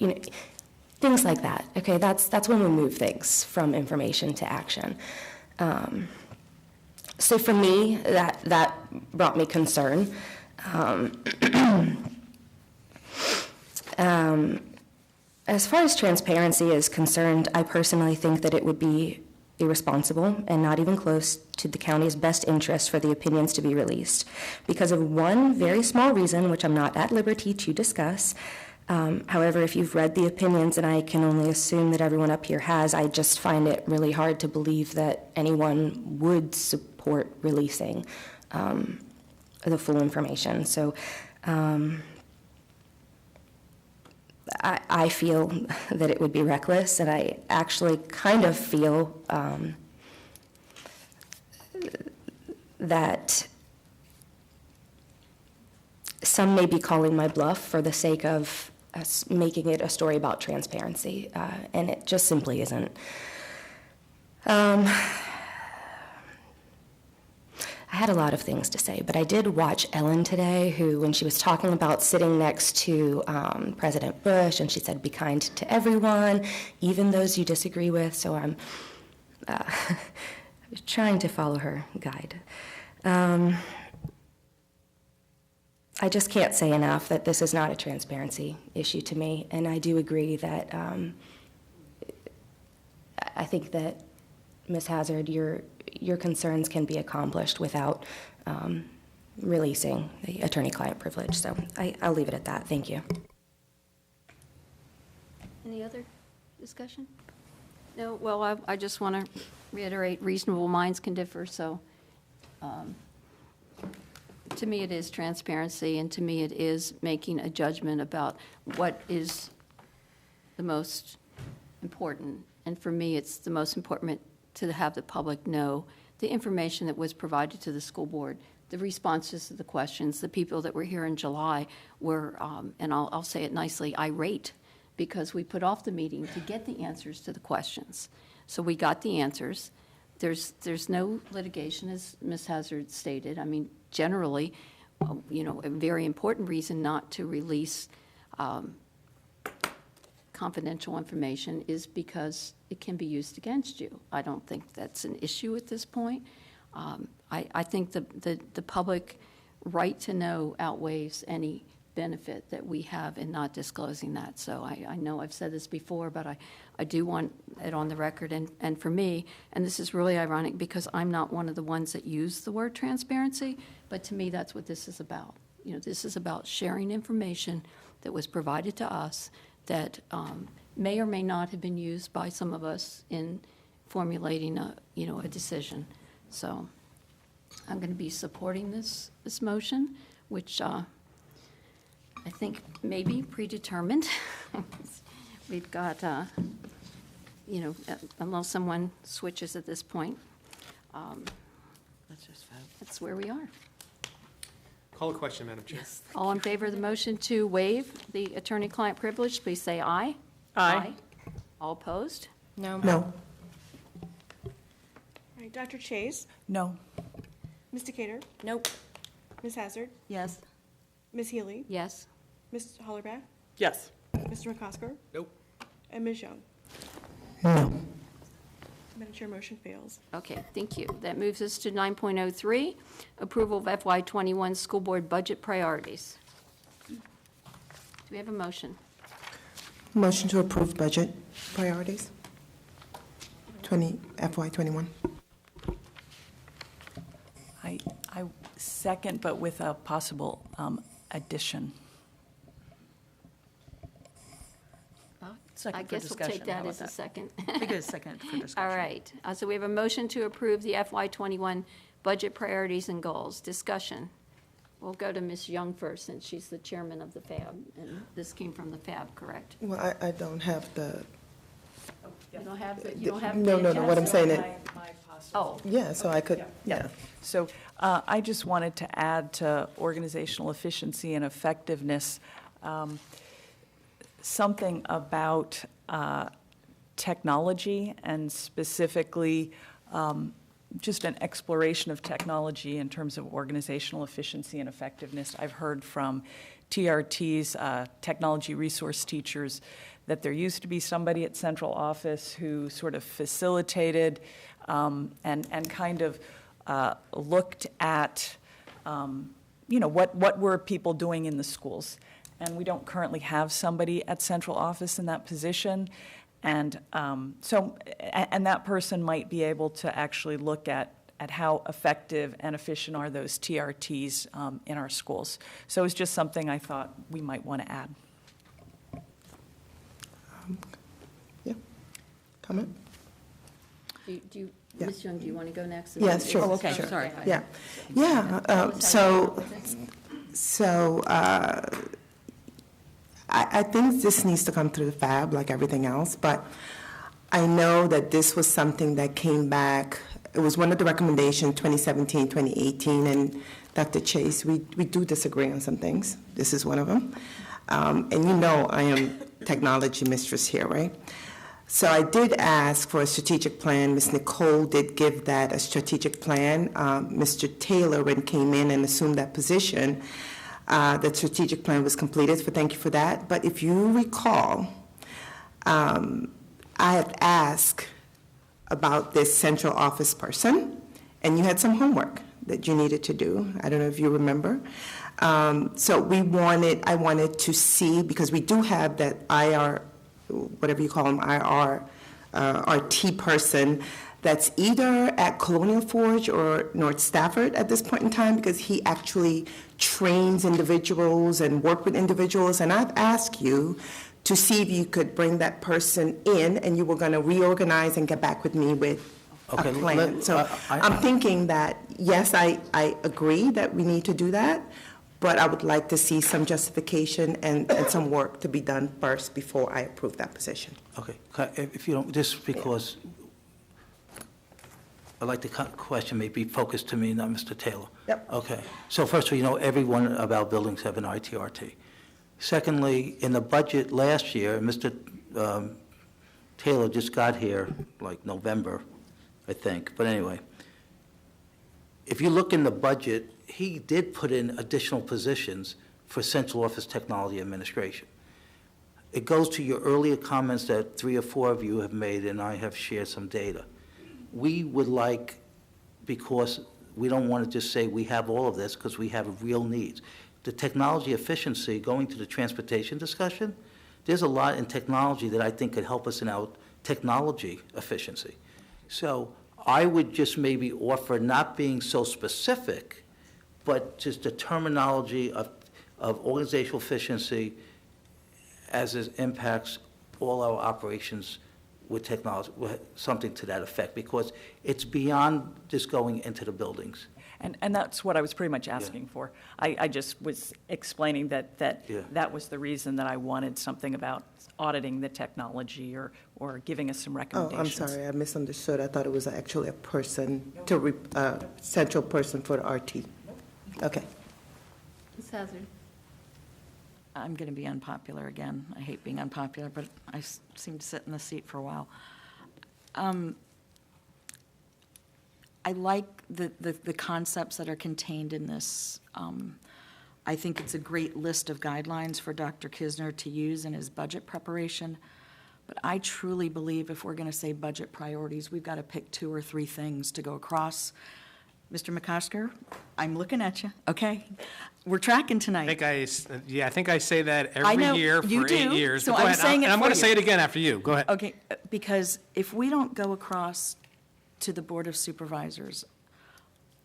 things like that. Okay, that's when we move things from information to action. So for me, that brought me concern. As far as transparency is concerned, I personally think that it would be irresponsible and not even close to the county's best interest for the opinions to be released because of one very small reason, which I'm not at liberty to discuss. However, if you've read the opinions, and I can only assume that everyone up here has, I just find it really hard to believe that anyone would support releasing the full information. So I feel that it would be reckless, and I actually kind of feel that some may be calling my bluff for the sake of us making it a story about transparency, and it just simply isn't. I had a lot of things to say, but I did watch Ellen today, who, when she was talking about sitting next to President Bush, and she said, be kind to everyone, even those you disagree with, so I'm trying to follow her guide. I just can't say enough that this is not a transparency issue to me, and I do agree that I think that, Ms. Hazard, your concerns can be accomplished without releasing the attorney-client privilege. So I'll leave it at that. Thank you. Any other discussion? No, well, I just want to reiterate, reasonable minds can differ, so to me it is transparency, and to me it is making a judgment about what is the most important. And for me, it's the most important to have the public know the information that was provided to the school board, the responses to the questions. The people that were here in July were, and I'll say it nicely, irate, because we put off the meeting to get the answers to the questions. So we got the answers. There's no litigation, as Ms. Hazard stated. I mean, generally, a very important reason not to release confidential information is because it can be used against you. I don't think that's an issue at this point. I think the public right to know outweighs any benefit that we have in not disclosing that. So I know I've said this before, but I do want it on the record. And for me, and this is really ironic because I'm not one of the ones that use the word transparency, but to me that's what this is about. This is about sharing information that was provided to us that may or may not have been used by some of us in formulating a decision. So I'm going to be supporting this motion, which I think may be predetermined. We've got, unless someone switches at this point, Let's just vote. that's where we are. Call a question, Madam Chair. Yes. All in favor of the motion to waive the attorney-client privilege, please say aye. Aye. All opposed? No. No. All right, Dr. Chase, No. Ms. Decatur, Nope. Ms. Hazard, Yes. Ms. Healy, Yes. Ms. Hollerback, Yes. Mr. McCosker, Nope. and Ms. Young. No. Madam Chair, motion fails. Okay, thank you. That moves us to 9.03, approval of FY21 school board budget priorities. Do we have a motion? Motion to approve budget priorities, FY21. I second, but with a possible addition. Second I for guess we'll discussion. take that How as a about second. We get a second for discussion. All right, so we have a motion to approve the FY21 budget priorities and goals. Discussion. We'll go to Ms. Young first, since she's the chairman of the FAB, and this came from the FAB, correct? Well, I don't have the, You don't have the, you don't have no, the no, no, what I'm saying is, Oh, yeah, so I could, yeah. So I just wanted to add to organizational efficiency and effectiveness, something about technology and specifically just an exploration of technology in terms of organizational efficiency and effectiveness. I've heard from TRT's technology resource teachers that there used to be somebody at central office who sort of facilitated and kind of looked at, what were people doing in the schools. And we don't currently have somebody at central office in that position. And and that person might be able to actually look at how effective and efficient are those TRTs in our schools. So it's just something I thought we might want to add. Comment? Do you, Yeah. Ms. Young, do you want to go next? Yes, sure. Oh, okay, sure. sorry. Yeah, yeah. I think this needs to come through the FAB like everything else, but I know that this was something that came back. It was one of the recommendations 2017, 2018, and Dr. Chase, we do disagree on some things. This is one of them. And I am technology mistress here, right? So I did ask for a strategic plan. Ms. Nicole did give that a strategic plan. Mr. Taylor, when came in and assumed that position, the strategic plan was completed, so thank you for that. But if you recall, I had asked about this central office person, and you had some homework that you needed to do. I don't know if you remember. So I wanted to see, because we do have that IR, whatever you call them, RT person that's either at Colonial Forge or North Stafford at this point in time, because he actually trains individuals and work with individuals. And I've asked you to see if you could bring that person in, and you were going to reorganize and get back with me with a plan. So I'm thinking that, yes, I agree that we need to do that, but I would like to see some justification and some work to be done first before I approve that position. Okay, if you don't, just because I'd like the question may be focused to me, not Mr. Taylor. Yep. Okay, so first of all, every one of our buildings have an ITRT. Secondly, in the budget last year, Mr. Taylor just got here like November, I think, but anyway, if you look in the budget, he did put in additional positions for central office technology administration. It goes to your earlier comments that 3 or 4 of you have made, and I have shared some data. We would like, because we don't want to just say we have all of this, because we have real needs. The technology efficiency, going to the transportation discussion, there's a lot in technology that I think could help us in our technology efficiency. So I would just maybe offer not being so specific, but just the terminology of organizational efficiency as it impacts all our operations with technology, something to that effect, because it's beyond just going into the buildings. And that's what I was pretty much asking for. I just was explaining that that was the reason that I wanted something about auditing the technology or giving us some recommendations. Oh, I'm sorry, I misunderstood. I thought it was actually a person, central person for the RT. Okay. Ms. Hazard? I'm going to be unpopular again. I hate being unpopular, but I seem to sit in the seat for a while. I like the concepts that are contained in this. I think it's a great list of guidelines for Dr. Kisner to use in his budget preparation. But I truly believe if we're going to say budget priorities, we've got to pick 2 or 3 things to go across. Mr. McCosker, I'm looking at you, okay? We're tracking tonight. I think I say that I know, every year for you 8 do, years. so But go I'm ahead. saying it And I'm for going to you. say it again after you. Go ahead. Okay, because if we don't go across to the Board of Supervisors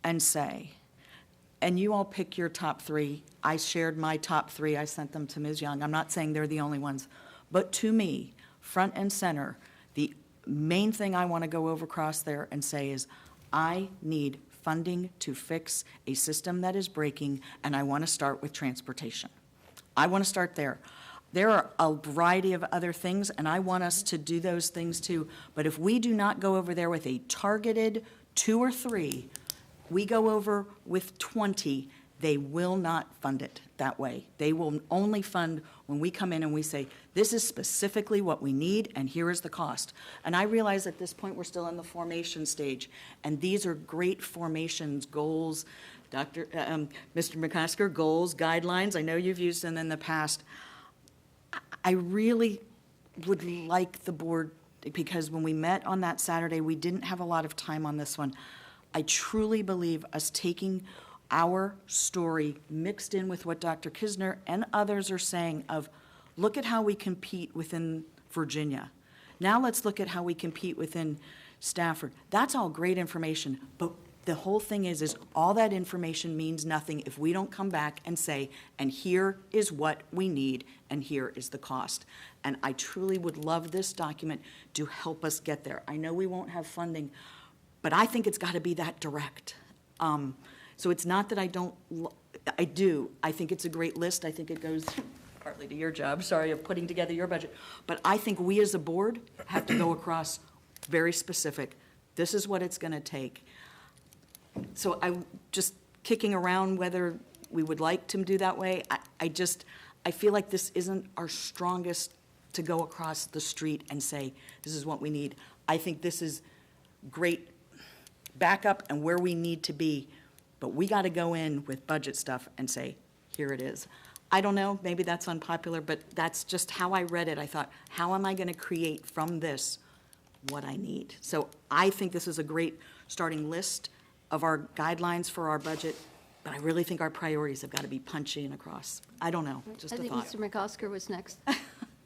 and say, and you all pick your top 3, I shared my top 3, I sent them to Ms. Young, I'm not saying they're the only ones, but to me, front and center, the main thing I want to go over across there and say is, I need funding to fix a system that is breaking, and I want to start with transportation. I want to start there. There are a variety of other things, and I want us to do those things too. But if we do not go over there with a targeted 2 or 3, we go over with 20, They will not fund it that way. They will only fund when we come in and we say, this is specifically what we need, and here is the cost. And I realize at this point, we're still in the formation stage, and these are great formations, goals, Mr. McCosker, goals, guidelines. I know you've used them in the past. I really would like the board, because when we met on that Saturday, we didn't have a lot of time on this one. I truly believe us taking our story mixed in with what Dr. Kisner and others are saying of, look at how we compete within Virginia. Now let's look at how we compete within Stafford. That's all great information, but the whole thing is all that information means nothing if we don't come back and say, and here is what we need, and here is the cost. And I truly would love this document to help us get there. I know we won't have funding, but I think it's got to be that direct. So it's not that I don't, I do. I think it's a great list. I think it goes partly to your job, sorry, of putting together your budget. But I think we as a board have to go across very specific. This is what it's going to take. So I'm just kicking around whether we would like to do that way. I feel like this isn't our strongest to go across the street and say, this is what we need. I think this is great backup and where we need to be. But we got to go in with budget stuff and say, here it is. I don't know, maybe that's unpopular, but that's just how I read it. I thought, how am I going to create from this what I need? So I think this is a great starting list of our guidelines for our budget, but I really think our priorities have got to be punchy and across. I don't know, just a I think thought. Mr. McCosker was next.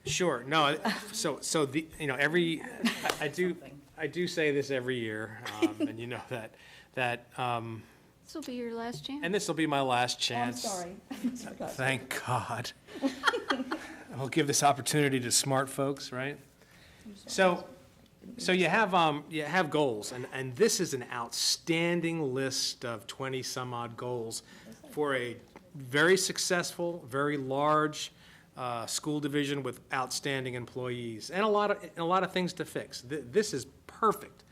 Sure, no, so the, I do say this every year, and you know that, This will be your last chance. and this will be my last chance. sorry. Thank God. I'll give this opportunity to smart folks, right? So you have goals, and this is an outstanding list of 20-some odd goals for a very successful, very large school division with outstanding employees and a lot of things to fix. This is perfect.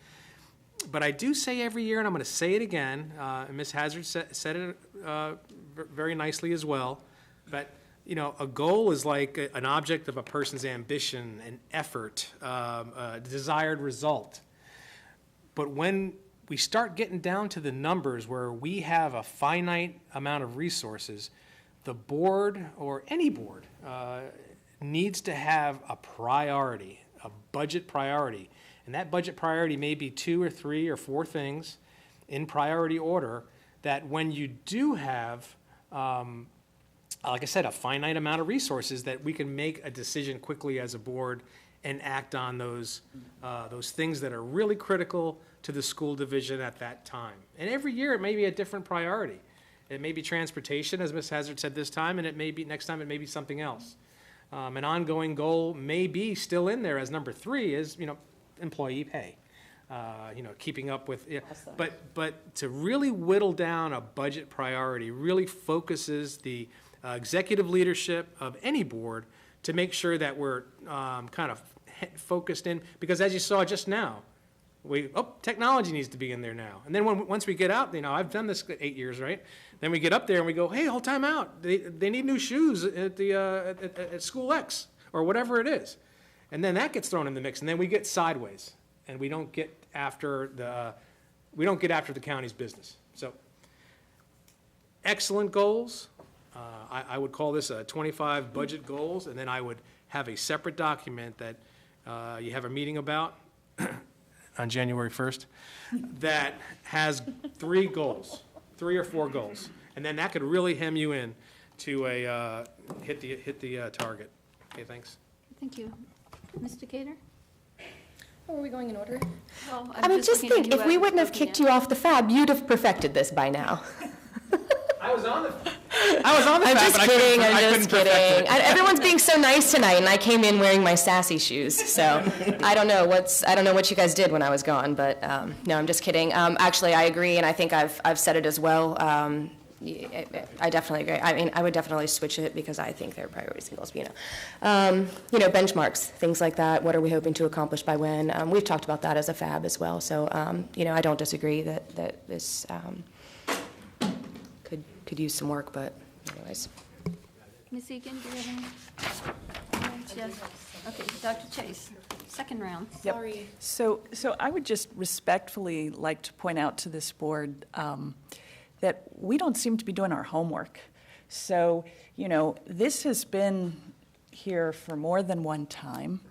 But I do say every year, and I'm going to say it again, and Ms. Hazard said it very nicely as well, but a goal is like an object of a person's ambition, an effort, a desired result. But when we start getting down to the numbers where we have a finite amount of resources, the board or any board needs to have a priority, a budget priority. And that budget priority may be 2 or 3 or 4 things in priority order that when you do have, like I said, a finite amount of resources, that we can make a decision quickly as a board and act on those things that are really critical to the school division at that time. And every year it may be a different priority. It may be transportation, as Ms. Hazard said this time, and it may be next time it may be something else. An ongoing goal may be still in there as number 3 is, employee pay, keeping up with, but to really whittle down a budget priority really focuses the executive leadership of any board to make sure that we're kind of focused in, because as you saw just now, technology needs to be in there now. And then once we get out, I've done this 8 years, right? Then we get up there and we go, hey, hold time out. They need new shoes at school X or whatever it is. And then that gets thrown in the mix, and then we get sideways, and we don't get after the county's business. So, excellent goals. I would call this a 25 budget goals, and then I would have a separate document that you have a meeting about on January 1st that has 3 goals, 3 or 4 goals, and then that could really hem you in to hit the target. Okay, thanks. Thank you. Ms. Decatur? Are we going in order? Well, I mean, just think, if we wouldn't have kicked you off the FAB, you'd have perfected this by now. I was on the I'm just kidding, I'm just kidding. Everyone's being so nice tonight, and I came in wearing my sassy shoes, so I don't know what you guys did when I was gone, but no, I'm just kidding. Actually, I agree, and I think I've said it as well. I definitely agree. I mean, I would definitely switch it because I think there are priorities and goals. Benchmarks, things like that. What are we hoping to accomplish by when? We've talked about that as a FAB as well. So, I don't disagree that this could could use some work, but anyways. Ms. Egan, do you have any? Yes. Okay, Dr. Chase, second round. Yep. So I would just respectfully like to point out to this board that we don't seem to be doing our homework. So, this has been here for more than one time,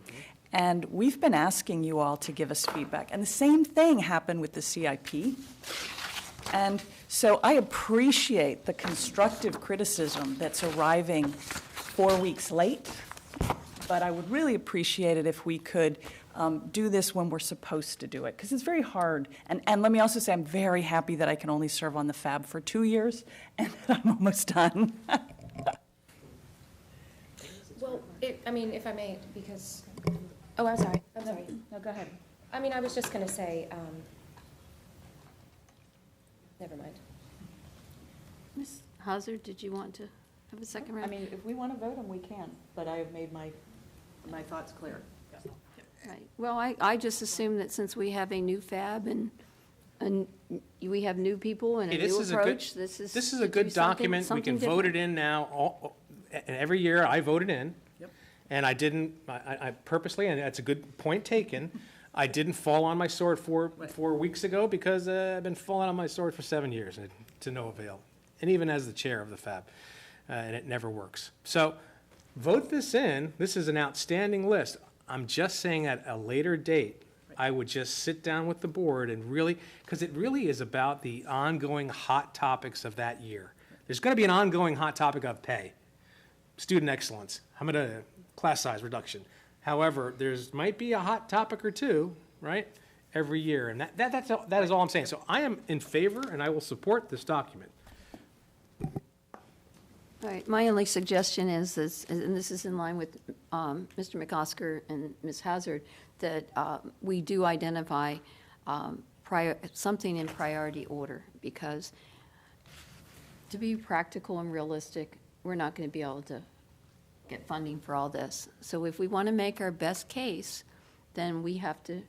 and we've been asking you all to give us feedback. And the same thing happened with the CIP. And so I appreciate the constructive criticism that's arriving 4 weeks late, but I would really appreciate it if we could do this when we're supposed to do it, because it's very hard. And let me also say I'm very happy that I can only serve on the FAB for 2 years, and that I'm almost done. Well, if I may, because, oh, I'm sorry. No, go ahead. I was just going to say, never mind. Ms. Hazard, did you want to have a second round? If we want to vote them, we can, but I have made my thoughts clear. Right. Well, I just assume that since we have a new FAB and we have new people and a new approach, this is a good document. We can vote it in now. And every year I voted in. Yep. And I didn't, I purposely, and that's a good point taken, I didn't fall on my sword four weeks ago because I've been falling on my sword for 7 years and to no avail. And even as the chair of the FAB, and it never works. So vote this in. This is an outstanding list. I'm just saying at a later date, I would just sit down with the board and really, because it really is about the ongoing hot topics of that year. There's going to be an ongoing hot topic of pay, student excellence, how about a class size reduction. However, there's might be a hot topic or two, right, every year, and that is all I'm saying. So I am in favor, and I will support this document. All right, my only suggestion is, and this is in line with Mr. McOsker and Ms. Hazard, that we do identify something in priority order, because to be practical and realistic, we're not going to be able to get funding for all this. So if we want to make our best case, then we have to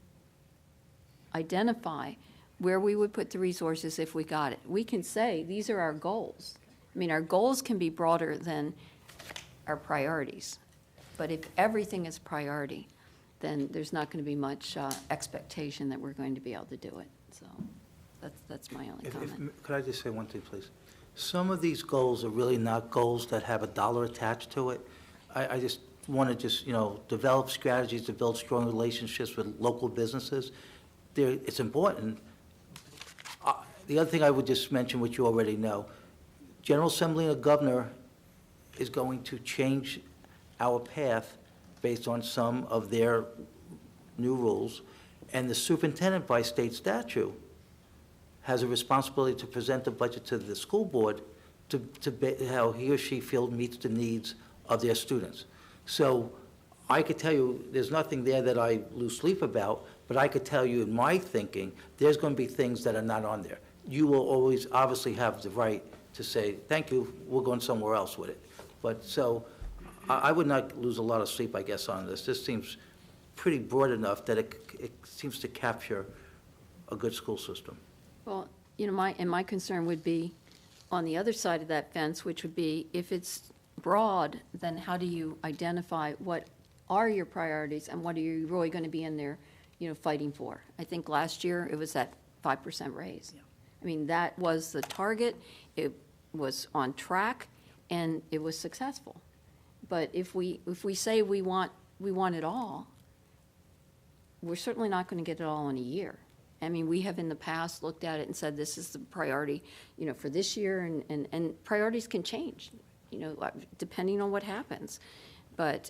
identify where we would put the resources if we got it. We can say, these are our goals. Our goals can be broader than our priorities. But if everything is priority, then there's not going to be much expectation that we're going to be able to do it. So that's my only comment. Could I just say one thing, please? Some of these goals are really not goals that have a dollar attached to it. I just want to develop strategies to build strong relationships with local businesses. It's important. The other thing I would just mention, which you already know, General Assembly and the governor is going to change our path based on some of their new rules, and the superintendent by state statute has a responsibility to present the budget to the school board to how he or she feels meets the needs of their students. So I could tell you, there's nothing there that I lose sleep about, but I could tell you in my thinking, there's going to be things that are not on there. You will always obviously have the right to say, thank you, we're going somewhere else with it. But so I would not lose a lot of sleep, I guess, on this. This seems pretty broad enough that it seems to capture a good school system. Well, my concern would be on the other side of that fence, which would be if it's broad, then how do you identify what are your priorities and what are you really going to be in there, fighting for? I think last year it was that 5% raise. Yeah. That was the target. It was on track, and it was successful. But if we say we want it all, we're certainly not going to get it all in a year. We have in the past looked at it and said this is the priority, for this year, and priorities can change, depending on what happens. But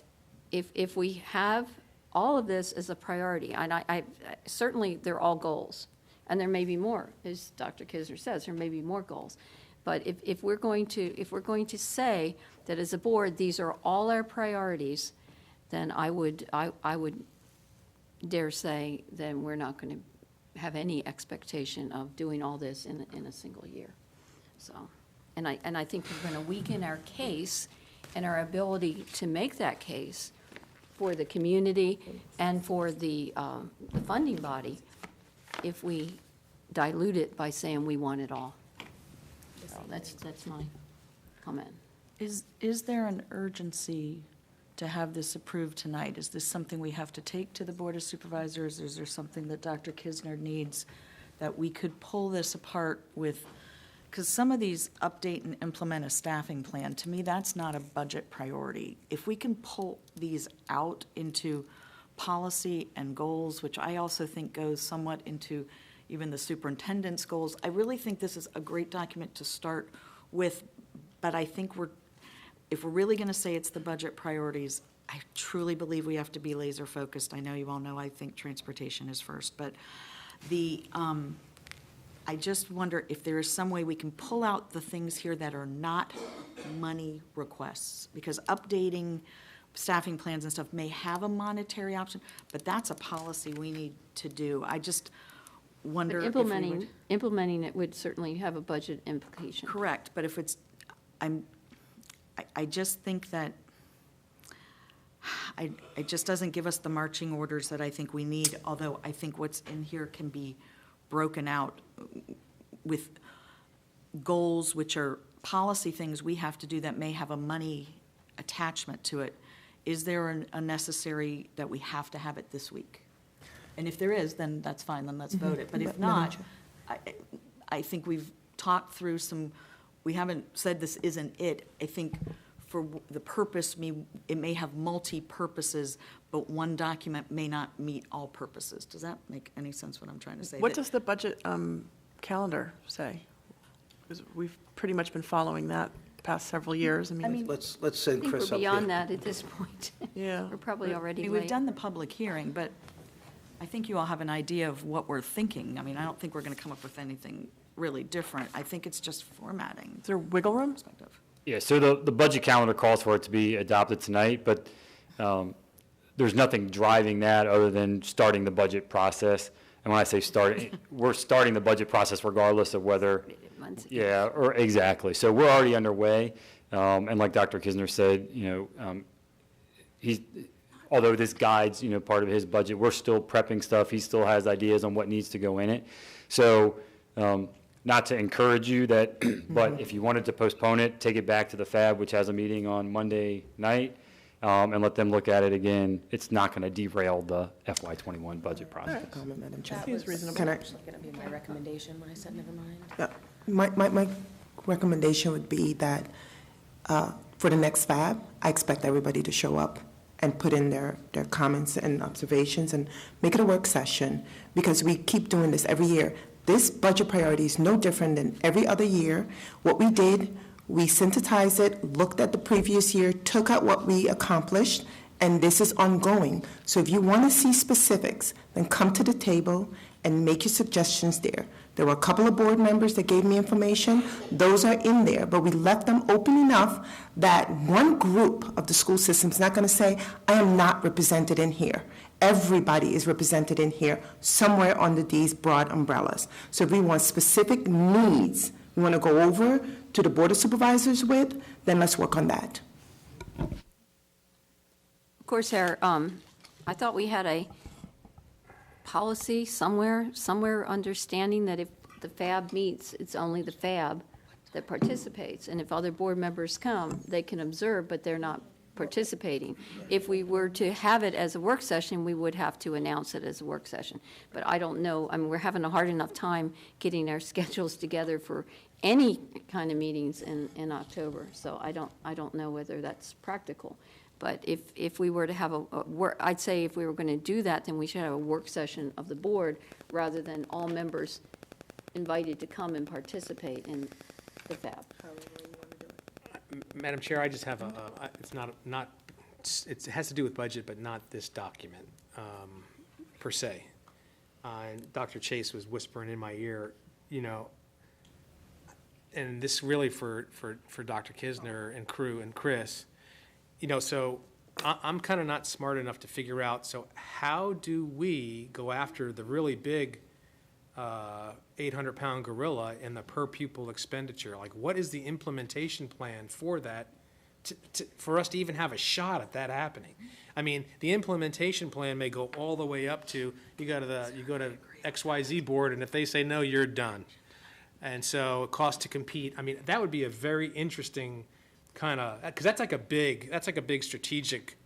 if we have all of this as a priority, and I certainly they're all goals. And there may be more, as Dr. Kisner says, there may be more goals. But if we're going to say that as a board, these are all our priorities, then I would dare say then we're not going to have any expectation of doing all this in a single year. So, and I think we're going to weaken our case and our ability to make that case for the community and for the funding body if we dilute it by saying we want it all. So that's my comment. Is there an urgency to have this approved tonight? Is this something we have to take to the Board of Supervisors? Is there something that Dr. Kisner needs that we could pull this apart with? Because some of these update and implement a staffing plan, to me, that's not a budget priority. If we can pull these out into policy and goals, which I also think goes somewhat into even the superintendent's goals, I really think this is a great document to start with, but I think if we're really going to say it's the budget priorities, I truly believe we have to be laser focused. I know you all know I think transportation is first, but I just wonder if there is some way we can pull out the things here that are not money requests, because updating staffing plans and stuff may have a monetary option, but that's a policy we need to do. I just wonder But if we would. implementing it would certainly have a budget implication. Correct, but if it's, I just think that, it just doesn't give us the marching orders that I think we need, although I think what's in here can be broken out with goals, which are policy things we have to do that may have a money attachment to it. Is there a necessary that we have to have it this week? And if there is, then that's fine, then let's vote it. But if not, I think we've talked through we haven't said this isn't it. I think for the purpose, it may have multi-purposes, but one document may not meet all purposes. Does that make any sense what I'm trying to say? What does the budget calendar say? Because we've pretty much been following that the past several years. I mean, Let's I send think Chris we're up here. beyond that at this point. Yeah. We're probably already We've late. done the public hearing, but I think you all have an idea of what we're thinking. I mean, I don't think we're going to come up with anything really different. I think it's just formatting. Is there wiggle room? Yeah, so the budget calendar calls for it to be adopted tonight, but there's nothing driving that other than starting the budget process. And when I say start, we're starting the budget process regardless of whether, yeah, or exactly. So we're already underway. And like Dr. Kisner said, although this guides, part of his budget, we're still prepping stuff. He still has ideas on what needs to go in it. So not to encourage you that, but if you wanted to postpone it, take it back to the FAB, which has a meeting on Monday night, and let them look at it again. It's not going to derail the FY21 budget process. That Seems was reasonable. Can I- actually going to be my recommendation when I said never mind. My recommendation would be that for the next FAB, I expect everybody to show up and put in their comments and observations and make it a work session, because we keep doing this every year. This budget priority is no different than every other year. What we did, we synthesized it, looked at the previous year, took out what we accomplished, and this is ongoing. So if you want to see specifics, then come to the table and make your suggestions there. There were a couple of board members that gave me information. Those are in there, but we left them open enough that one group of the school system is not going to say, I am not represented in here. Everybody is represented in here somewhere under these broad umbrellas. So if we want specific needs we want to go over to the Board of Supervisors with, then let's work on that. Of course, I thought we had a policy somewhere understanding that if the FAB meets, it's only the FAB that participates. And if other board members come, they can observe, but they're not participating. If we were to have it as a work session, we would have to announce it as a work session. But I don't know, we're having a hard enough time getting our schedules together for any kind of meetings in October. So I don't know whether that's practical. But if we were to have I'd say if we were going to do that, then we should have a work session of the board rather than all members invited to come and participate in the FAB. Madam Chair, I just have it has to do with budget, but not this document per se. And Dr. Chase was whispering in my ear, and this really for Dr. Kisner and crew and Chris, so I'm kind of not smart enough to figure out, so how do we go after the really big 800-pound gorilla in the per pupil expenditure? Like, what is the implementation plan for that, for us to even have a shot at that happening? I mean, the implementation plan may go all the way up to, you go to XYZ board, and if they say no, you're done. And so cost to compete, I mean, that would be a very interesting kind of, because that's like a big strategic,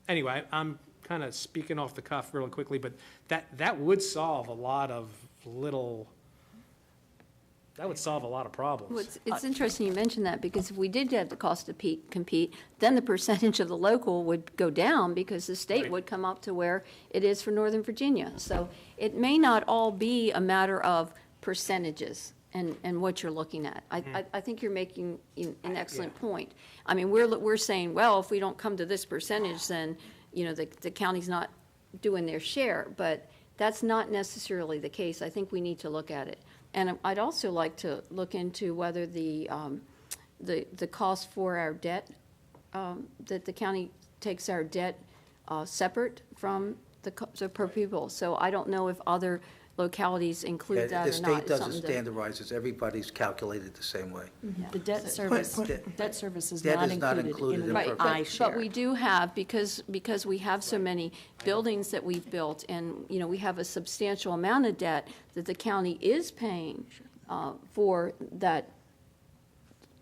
anyway, I'm kind of speaking off the cuff really quickly, but that would solve a lot of problems. Well, it's interesting you mentioned that, because if we did have the cost to compete, then the percentage of the local would go down because the state Right. would come up to where it is for Northern Virginia. So it may not all be a matter of percentages and what you're looking at. I think you're making an excellent point. I mean, we're saying, well, if we don't come to this percentage, then, the county's not doing their share, but that's not necessarily the case. I think we need to look at it. And I'd also like to look into whether the cost for our debt, that the county takes our debt separate from the per pupil. So I don't know if other localities include that or not. The state It's doesn't something to- standardize it. Everybody's calculated the same way. The debt service is Debt not is not included included in in the per Right, I share. but we do have, because we have so many buildings that we've built, and, we have a substantial amount of debt that the county is paying for that,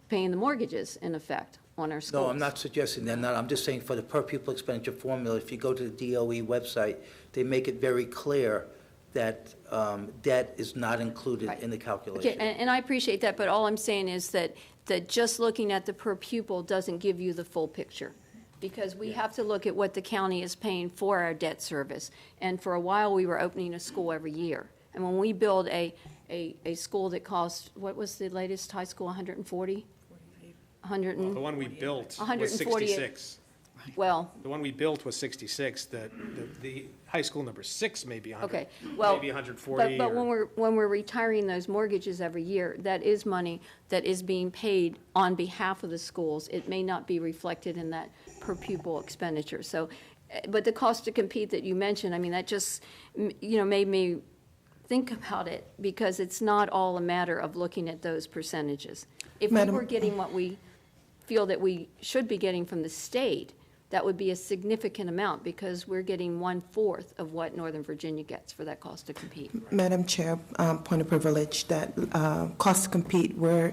paying the mortgages, in effect, on our schools. No, I'm not suggesting they're not. I'm just saying for the per pupil expenditure formula, if you go to the DOE website, they make it very clear that debt is not included in the calculation. Okay, and I appreciate that, but all I'm saying is that just looking at the per pupil doesn't give you the full picture. Because we have to look at what the county is paying for our debt service. And for a while, we were opening a school every year. And when we build a school that costs, what was the latest high school, 140? 100 The one we built was 148. 66. Well, The one we built was 66. The high school number 6 may be 100. okay, well. Maybe 140. But or- when we're retiring those mortgages every year, that is money that is being paid on behalf of the schools. It may not be reflected in that per pupil expenditure. So, but the cost to compete that you mentioned, I mean, that just, made me think about it, because it's not all a matter of looking at those percentages. If we Madam- were getting what we feel that we should be getting from the state, that would be a significant amount, because we're getting 1/4 of what Northern Virginia gets for that cost to compete. Madam Chair, point of privilege, that cost to compete, we're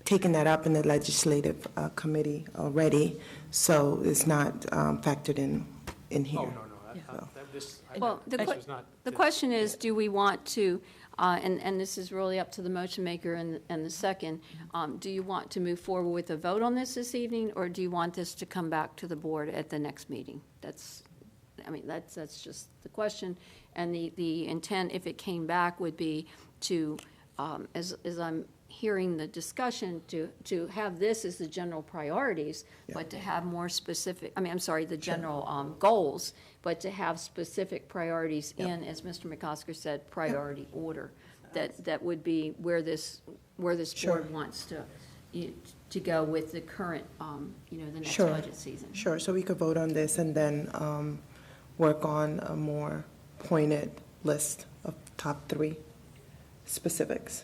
taking that up in the legislative committee already, so it's not factored in here. Oh, no. Well, the question is, do we want to, and this is really up to the motion maker and the second, do you want to move forward with a vote on this evening, or do you want this to come back to the board at the next meeting? That's just the question. And the intent, if it came back, would be to, as I'm hearing the discussion, to have this as the general priorities, but to have more specific, the general goals, but to have specific priorities in, as Mr. McCosker said, priority order. That would be where this board wants to go with the current, the next Sure. budget season. Sure, so we could vote on this and then work on a more pointed list of top 3 specifics.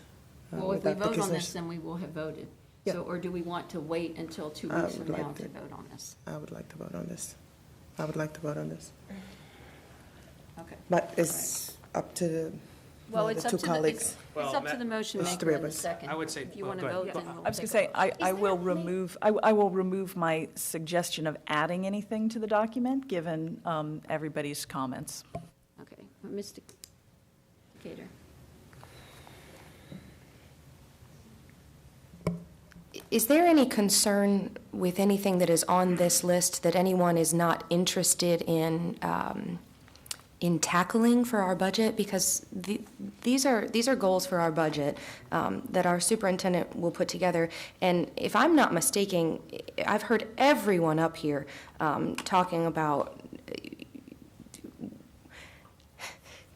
Well, if we without the vote on business. this, then we will have voted. Yeah. So, or do we want to wait until 2 I weeks would from now like to to. vote on this? I would like to vote on this. I would like to vote on this. Okay. But it's up to the It's two up to colleagues. it's up to the motion There's maker three and of the us. second. I would say- If you well, want to go ahead. vote, then we'll I was going take to a say, vote. I will remove my suggestion of adding anything to the document, given everybody's comments. Okay, Mr. Cater. Is there any concern with anything that is on this list that anyone is not interested in tackling for our budget? Because these are goals for our budget that our superintendent will put together. And if I'm not mistaken, I've heard everyone up here talking about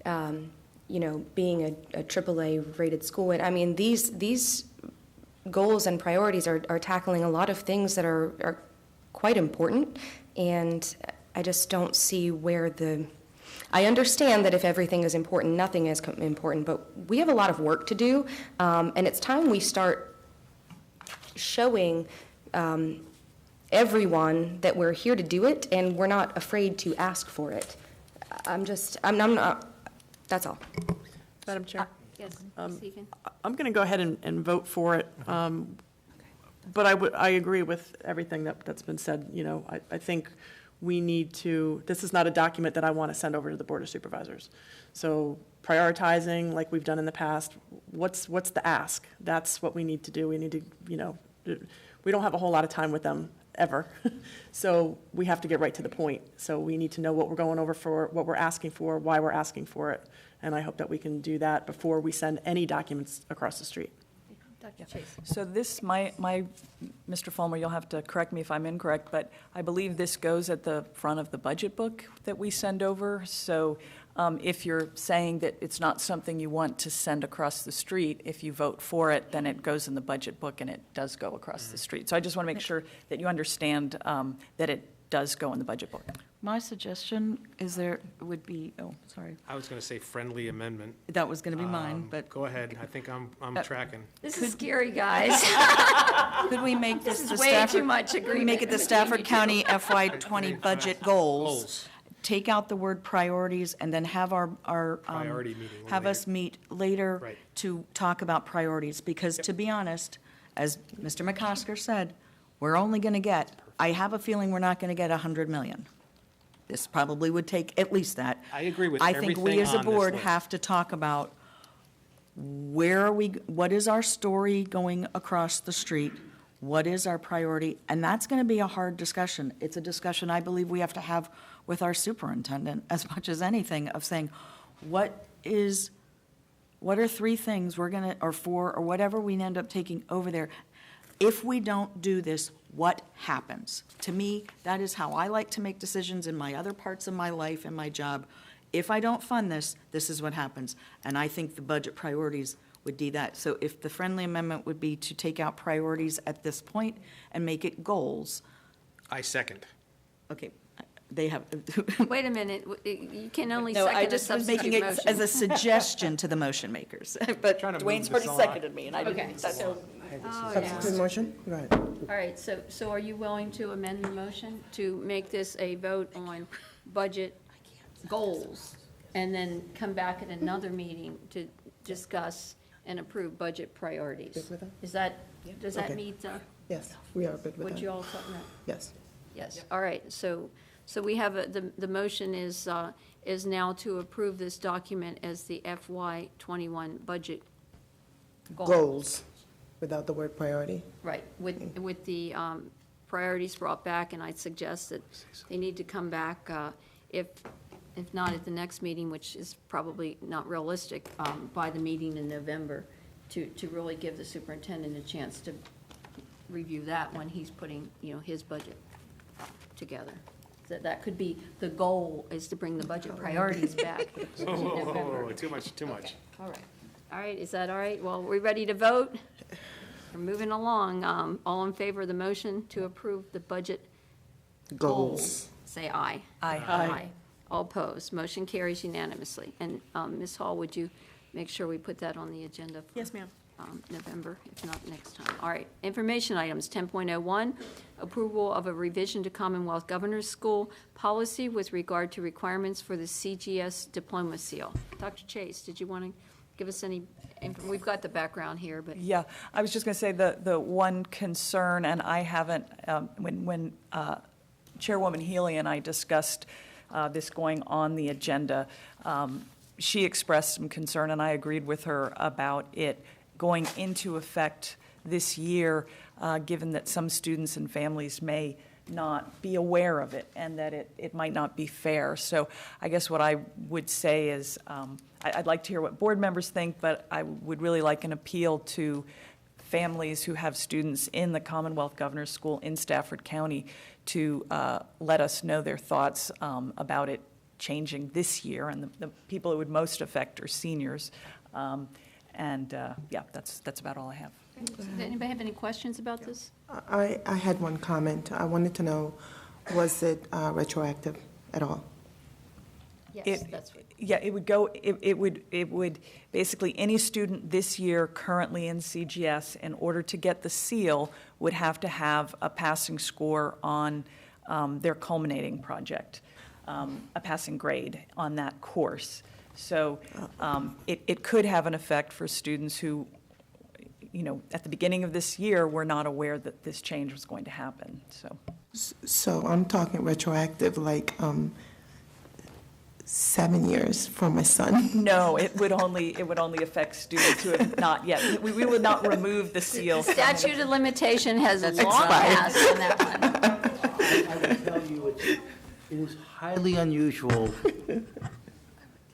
being a AAA rated school. And I mean, these goals and priorities are tackling a lot of things that are quite important, and I just don't see where I understand that if everything is important, nothing is important, but we have a lot of work to do, and it's time we start showing everyone that we're here to do it, and we're not afraid to ask for it. I'm not, that's all. Madam Chair? Yes, Ms. Egan? I'm going to go ahead and vote for it. But I agree with everything that's been said. You know, I think we need to, this is not a document that I want to send over to the Board of Supervisors. So prioritizing, like we've done in the past, what's the ask? That's what we need to do. We need to, you know, we don't have a whole lot of time with them ever. So we have to get right to the point. So we need to know what we're going over for, what we're asking for, why we're asking for it. And I hope that we can do that before we send any documents across the street. Dr. Chase? So this, Mr. Fulmer, you'll have to correct me if I'm incorrect, but I believe this goes at the front of the budget book that we send over. So if you're saying that it's not something you want to send across the street, if you vote for it, then it goes in the budget book and it does go across the street. So I just want to make sure that you understand that it does go in the budget book. My suggestion would be, sorry, I was going to say friendly amendment. that was going to be mine, but Go ahead. I think I'm tracking. This is scary, guys. could we make this This the is way Stafford? too much Could we agreement make it the between Stafford you two. County FY '20 budget goals? Goals. Take out the word priorities and then have our Priority meeting have later. us meet later Right. to talk about priorities. Because to be honest, as Mr. McCosker said, we're only going to get, I have a feeling we're not going to get 100 million. This probably would take at least that. I agree with I think we everything as a on this board list. have to talk about what is our story going across the street? What is our priority? And that's going to be a hard discussion. It's a discussion I believe we have to have with our superintendent as much as anything, of saying, what are 3 things we're going to, or 4, or whatever we end up taking over there. If we don't do this, what happens? To me, that is how I like to make decisions in my other parts of my life and my job. If I don't fund this, this is what happens. And I think the budget priorities would do that. So if the friendly amendment would be to take out priorities at this point and make it goals, I second. okay, they have. Wait a minute, you can only No, second I a just was making substitute it motion. as a suggestion to the motion makers. But Trying to move Dwayne's this already on. seconded me, and I Okay, didn't. that's- so, oh, Substitute yeah. motion? Go ahead. All right, so are you willing to amend the motion to make this a vote on budget goals? And then come back at another meeting to discuss and approve budget priorities? Good with that? Is that, does that Okay. meet Yes, we are good with what that. you all thought? No? Yes. Yes, all right, so we have, the motion is now to approve this document as the FY '21 budget Goals, without the word priority. Right, with the priorities brought back, and I'd suggest that they need to come back, if not at the next meeting, which is probably not realistic, by the meeting in November, to really give the superintendent a chance to review that when he's putting, his budget together. That could be, the goal is to bring the budget priorities back in November. Too much. All right, is that all right? Well, we're ready to vote? We're moving along. All in favor of the motion to approve the budget goals? Say aye. Aye. Aye. All opposed. Motion carries unanimously. And Ms. Hall, would you make sure we put that on the agenda for Yes, ma'am. November, if not next time? All right, information items, 10.01, approval of a revision to Commonwealth Governor's School policy with regard to requirements for the CGS diploma seal. Dr. Chase, did you want to give us any, we've got the background here, but. Yeah, I was just going to say the one concern, and I haven't, when Chairwoman Healy and I discussed this going on the agenda, she expressed some concern, and I agreed with her about it going into effect this year, given that some students and families may not be aware of it and that it might not be fair. So I guess what I would say is I'd like to hear what board members think, but I would really like an appeal to families who have students in the Commonwealth Governor's School in Stafford County to let us know their thoughts about it changing this year. And the people it would most affect are seniors. Yeah, that's about all I have. Does anybody have any questions about this? I had one comment. I wanted to know, was it retroactive at all? Yes, that's what. Yeah, it would go, it would, basically, any student this year currently in CGS, in order to get the seal, would have to have a passing score on their culminating project, a passing grade on that course. So it could have an effect for students who, at the beginning of this year, were not aware that this change was going to happen, so. So I'm talking retroactive, like 7 years for my son. No, it would only affect students who have not yet. We would not remove the seal. Statute of limitation has long passed on that one. I will tell you, it is highly unusual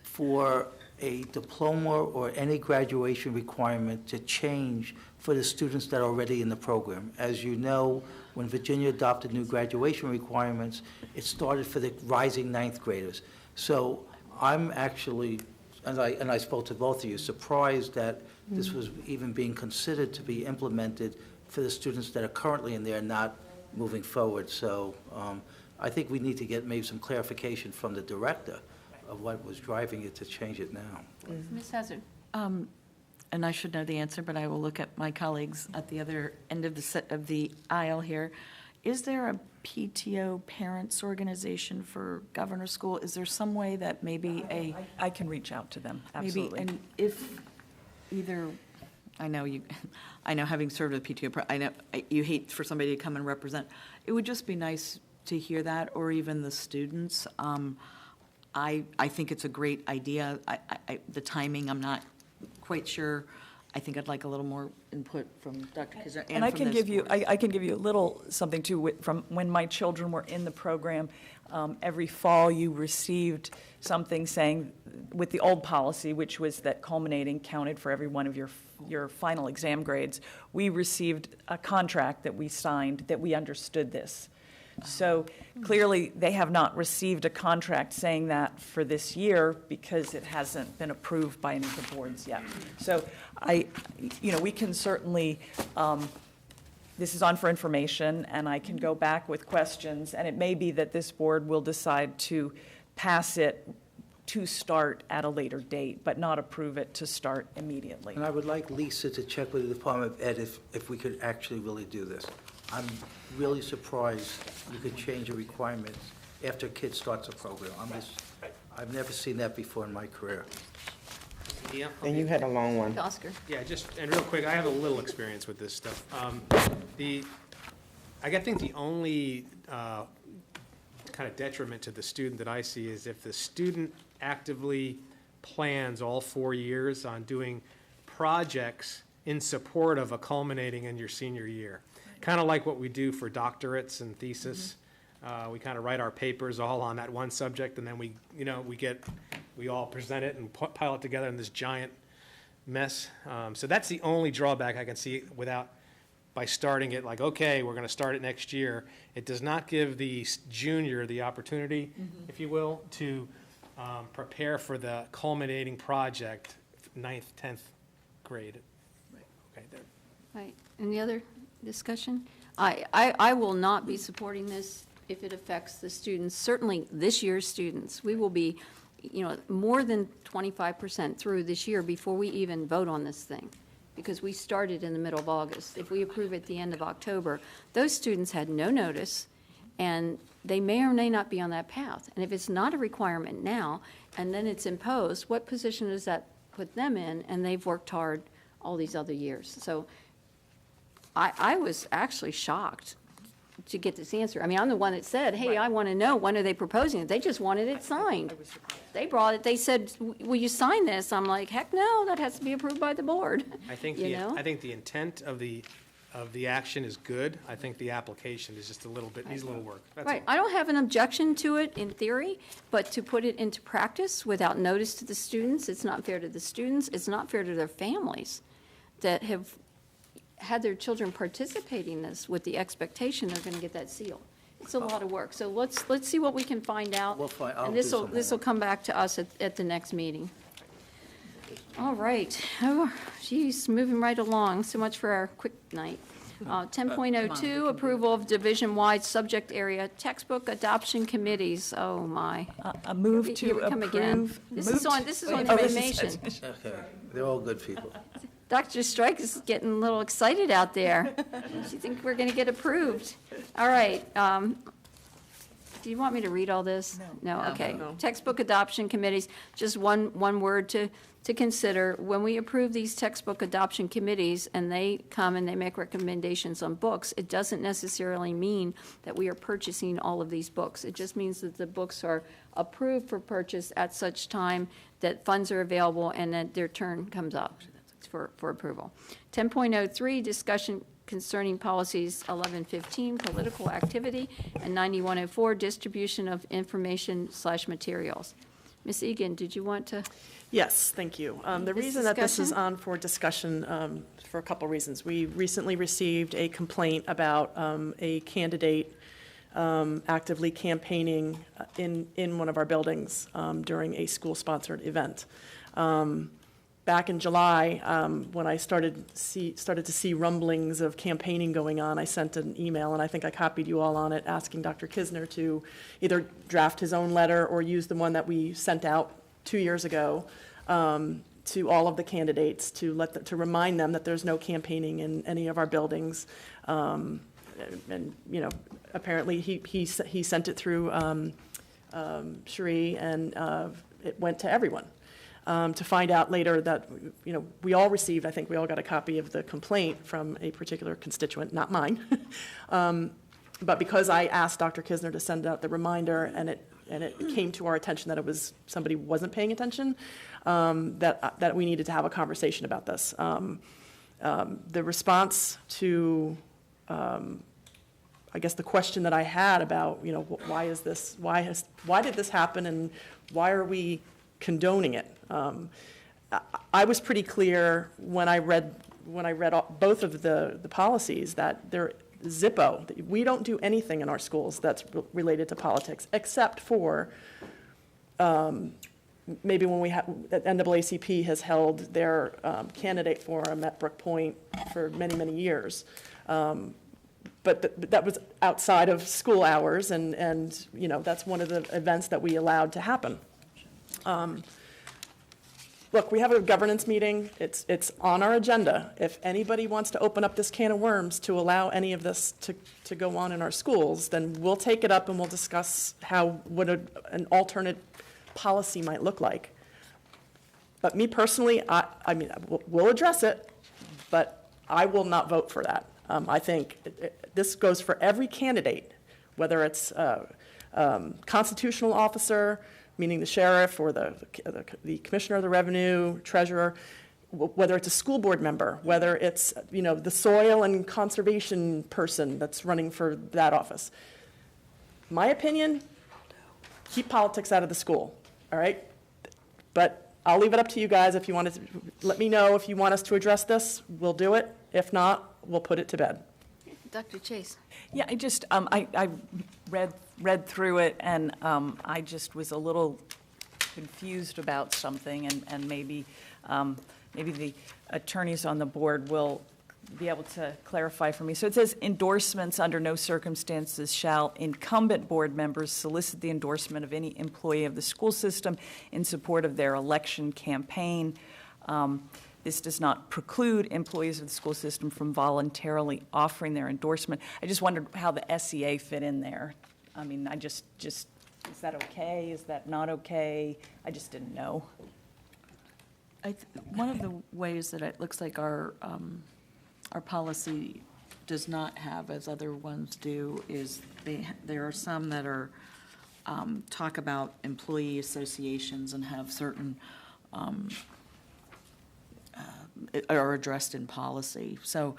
for a diploma or any graduation requirement to change for the students that are already in the program. As you know, when Virginia adopted new graduation requirements, it started for the rising ninth graders. So I'm actually, and I spoke to both of you, surprised that this was even being considered to be implemented for the students that are currently in there, not moving forward. So I think we need to get maybe some clarification from the director of what was driving it to change it now. Ms. Hazard? And I should know the answer, but I will look at my colleagues at the other end of the aisle here. Is there a PTO parents organization for Governor School? Is there some way that maybe I can reach out to them, absolutely. Maybe, and if either, I know having served with PTO, I know you hate for somebody to come and represent. It would just be nice to hear that, or even the students. I think it's a great idea. The timing, I'm not quite sure. I think I'd like a little more input from Dr. Kizner And I can give you, I can give you a little something too, from when my children were in the program. Every fall, you received something saying, with the old policy, which was that culminating counted for every one of your final exam grades, we received a contract that we signed that we understood this. So clearly, they have not received a contract saying that for this year because it hasn't been approved by any of the boards yet. So we can certainly, this is on for information, and I can go back with questions, and it may be that this board will decide to pass it to start at a later date, but not approve it to start immediately. And I would like Lisa to check with the Department of Ed if we could actually really do this. I'm really surprised you could change a requirement after a kid starts a program. I've never seen that before in my career. Yeah. And you had a long one. Oscar? Yeah, and real quick, I have a little experience with this stuff. I think the only kind of detriment to the student that I see is if the student actively plans all 4 years on doing projects in support of a culminating in your senior year. Kind of like what we do for doctorates and thesis. We kind of write our papers all on that one subject, and then we all present it and pile it together in this giant mess. So that's the only drawback I can see by starting it like, okay, we're going to start it next year. It does not give the junior the opportunity, if you will, to prepare for the culminating project, 9th, 10th grade. Right. Okay, there. Right, any other discussion? I will not be supporting this if it affects the students, certainly this year's students. We will be, more than 25% through this year before we even vote on this thing, because we started in the middle of August. If we approve at the end of October, those students had no notice, and they may or may not be on that path. And if it's not a requirement now, and then it's imposed, what position does that put them in? And they've worked hard all these other years. So I was actually shocked to get this answer. I mean, I'm the one that said, hey, I want to know, when are they proposing it? They just wanted it signed. They brought it, they said, will you sign this? I'm like, heck no, that has to be approved by the board. I think the intent of the action is good. I think the application is just needs a little work. That's Right, all. I don't have an objection to it in theory, but to put it into practice without notice to the students, it's not fair to the students, it's not fair to their families that have had their children participating in this with the expectation they're going to get that seal. It's a lot of work, so let's see what we can find out. We'll find- I'll And do this some will come back to us at the next meeting. All right, oh, geez, moving right along, so much for our quick night. 10.02, approval of division-wide subject area textbook adoption committees. Oh, my. A move Here to we come again. approve. This is on Oh, information. Okay, they're all good people. Dr. Strike is getting a little excited out there. She thinks we're going to get approved. All right. Do you want me to read all this? No, okay. No. Textbook adoption committees, just one word to consider. When we approve these textbook adoption committees and they come and they make recommendations on books, it doesn't necessarily mean that we are purchasing all of these books. It just means that the books are approved for purchase at such time that funds are available and that their turn comes up for approval. 10.03, discussion concerning policies 1115, political activity, and 9104, distribution of information/materials. Ms. Egan, did you want to? Yes, thank you. The This reason that this is discussion? on for discussion, for a couple reasons. We recently received a complaint about a candidate actively campaigning in one of our buildings during a school-sponsored event. Back in July, when I started to see rumblings of campaigning going on, I sent an email, and I think I copied you all on it, asking Dr. Kisner to either draft his own letter or use the one that we sent out 2 years ago to all of the candidates to remind them that there's no campaigning in any of our buildings. And you know, apparently he sent it through Cherie, and it went to everyone. To find out later that, you know, we all received, I think we all got a copy of the complaint from a particular constituent, not mine. But because I asked Dr. Kisner to send out the reminder, and it came to our attention that it was somebody wasn't paying attention, that we needed to have a conversation about this. The response to, I guess the question that I had about, you know, why did this happen, and why are we condoning it? I was pretty clear when I read both of the policies that they're Zippo. We don't do anything in our schools that's related to politics, except for maybe when NAACP has held their candidate forum at Brook Point for many, many years. But that was outside of school hours, and you know, that's one of the events that we allowed to happen. Look, we have a governance meeting. It's on our agenda. If anybody wants to open up this can of worms to allow any of this to go on in our schools, then we'll take it up and we'll discuss what an alternate policy might look like. But me personally, I mean, we'll address it, but I will not vote for that. I think this goes for every candidate, whether it's constitutional officer, meaning the sheriff or the commissioner of the revenue, treasurer, whether it's a school board member, whether it's, you know, the soil and conservation person that's running for that office. My opinion, keep politics out of the school, all right? But I'll leave it up to you guys. If you want to, let me know if you want us to address this, we'll do it. If not, we'll put it to bed. Dr. Chase. Yeah, I just, I read through it, and I just was a little confused about something, and maybe the attorneys on the board will be able to clarify for me. So it says endorsements under no circumstances shall incumbent board members solicit the endorsement of any employee of the school system in support of their election campaign. This does not preclude employees of the school system from voluntarily offering their endorsement. I just wondered how the SEA fit in there. I mean, I just, is that okay? Is that not okay? I just didn't know. One of the ways that it looks like our policy does not have, as other ones do, is there are some that are, talk about employee associations and have certain, are addressed in policy. So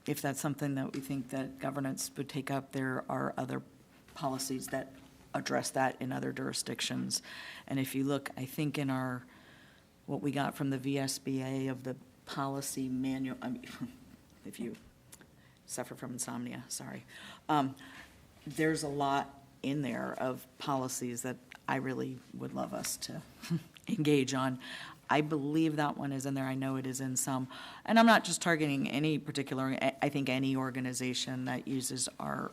if that's something that we think that governance would take up, there are other policies that address that in other jurisdictions. And if you look, I think in what we got from the VSBA of the policy manual, I mean, if you suffer from insomnia, sorry, there's a lot in there of policies that I really would love us to engage on. I believe that one is in there. I know it is in some. And I'm not just targeting any particular, I think any organization that uses our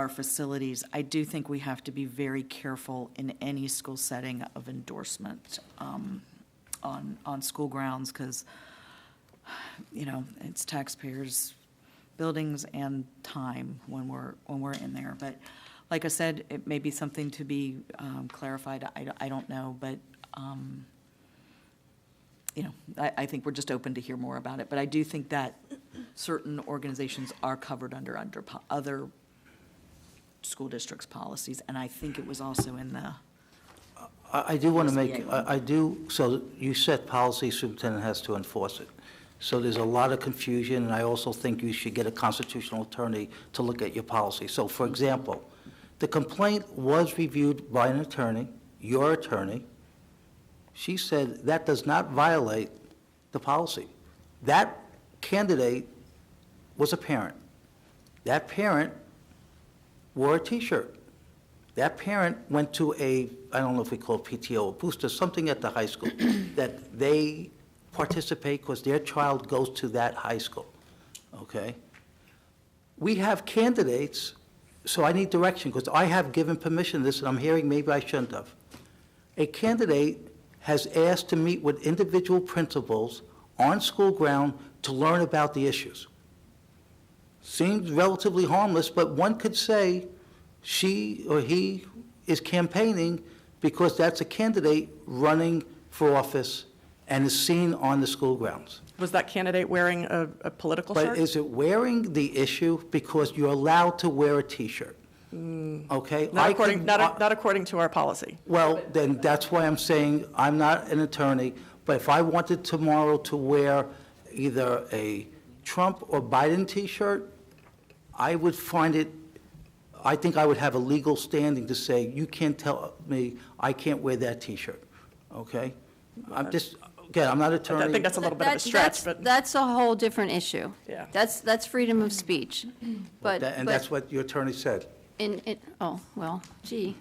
facilities. I do think we have to be very careful in any school setting of endorsement on school grounds, because, you know, it's taxpayers' buildings and time when we're in there. But like I said, it may be something to be clarified. I don't know, but I think we're just open to hear more about it. But I do think that certain organizations are covered under other school districts' policies, and I think it was also in the. I do want to make, so you set policy, superintendent has to enforce it. So there's a lot of confusion, and I also think you should get a constitutional attorney to look at your policy. So, for example, the complaint was reviewed by an attorney, your attorney. She said that does not violate the policy. That candidate was a parent. That parent wore a T-shirt. That parent went to I don't know if we call it PTO or booster, something at the high school, that they participate because their child goes to that high school, okay? We have candidates, so I need direction, because I have given permission to this, and I'm hearing maybe I shouldn't have. A candidate has asked to meet with individual principals on school ground to learn about the issues. Seems relatively harmless, but one could say she or he is campaigning because that's a candidate running for office and is seen on the school grounds. Was that candidate wearing a political shirt? But is it wearing the issue because you're allowed to wear a T-shirt? Okay? Not according to our policy. Well, then that's why I'm saying I'm not an attorney, but if I wanted tomorrow to wear either a Trump or Biden T-shirt, I would find it, I think I would have a legal standing to say, you can't tell me I can't wear that T-shirt, okay? I'm just, again, I'm not an attorney. I think that's a little bit of a stretch, but. That's a whole different issue. Yeah. That's freedom of speech. And that's what your attorney said. Oh, well, gee.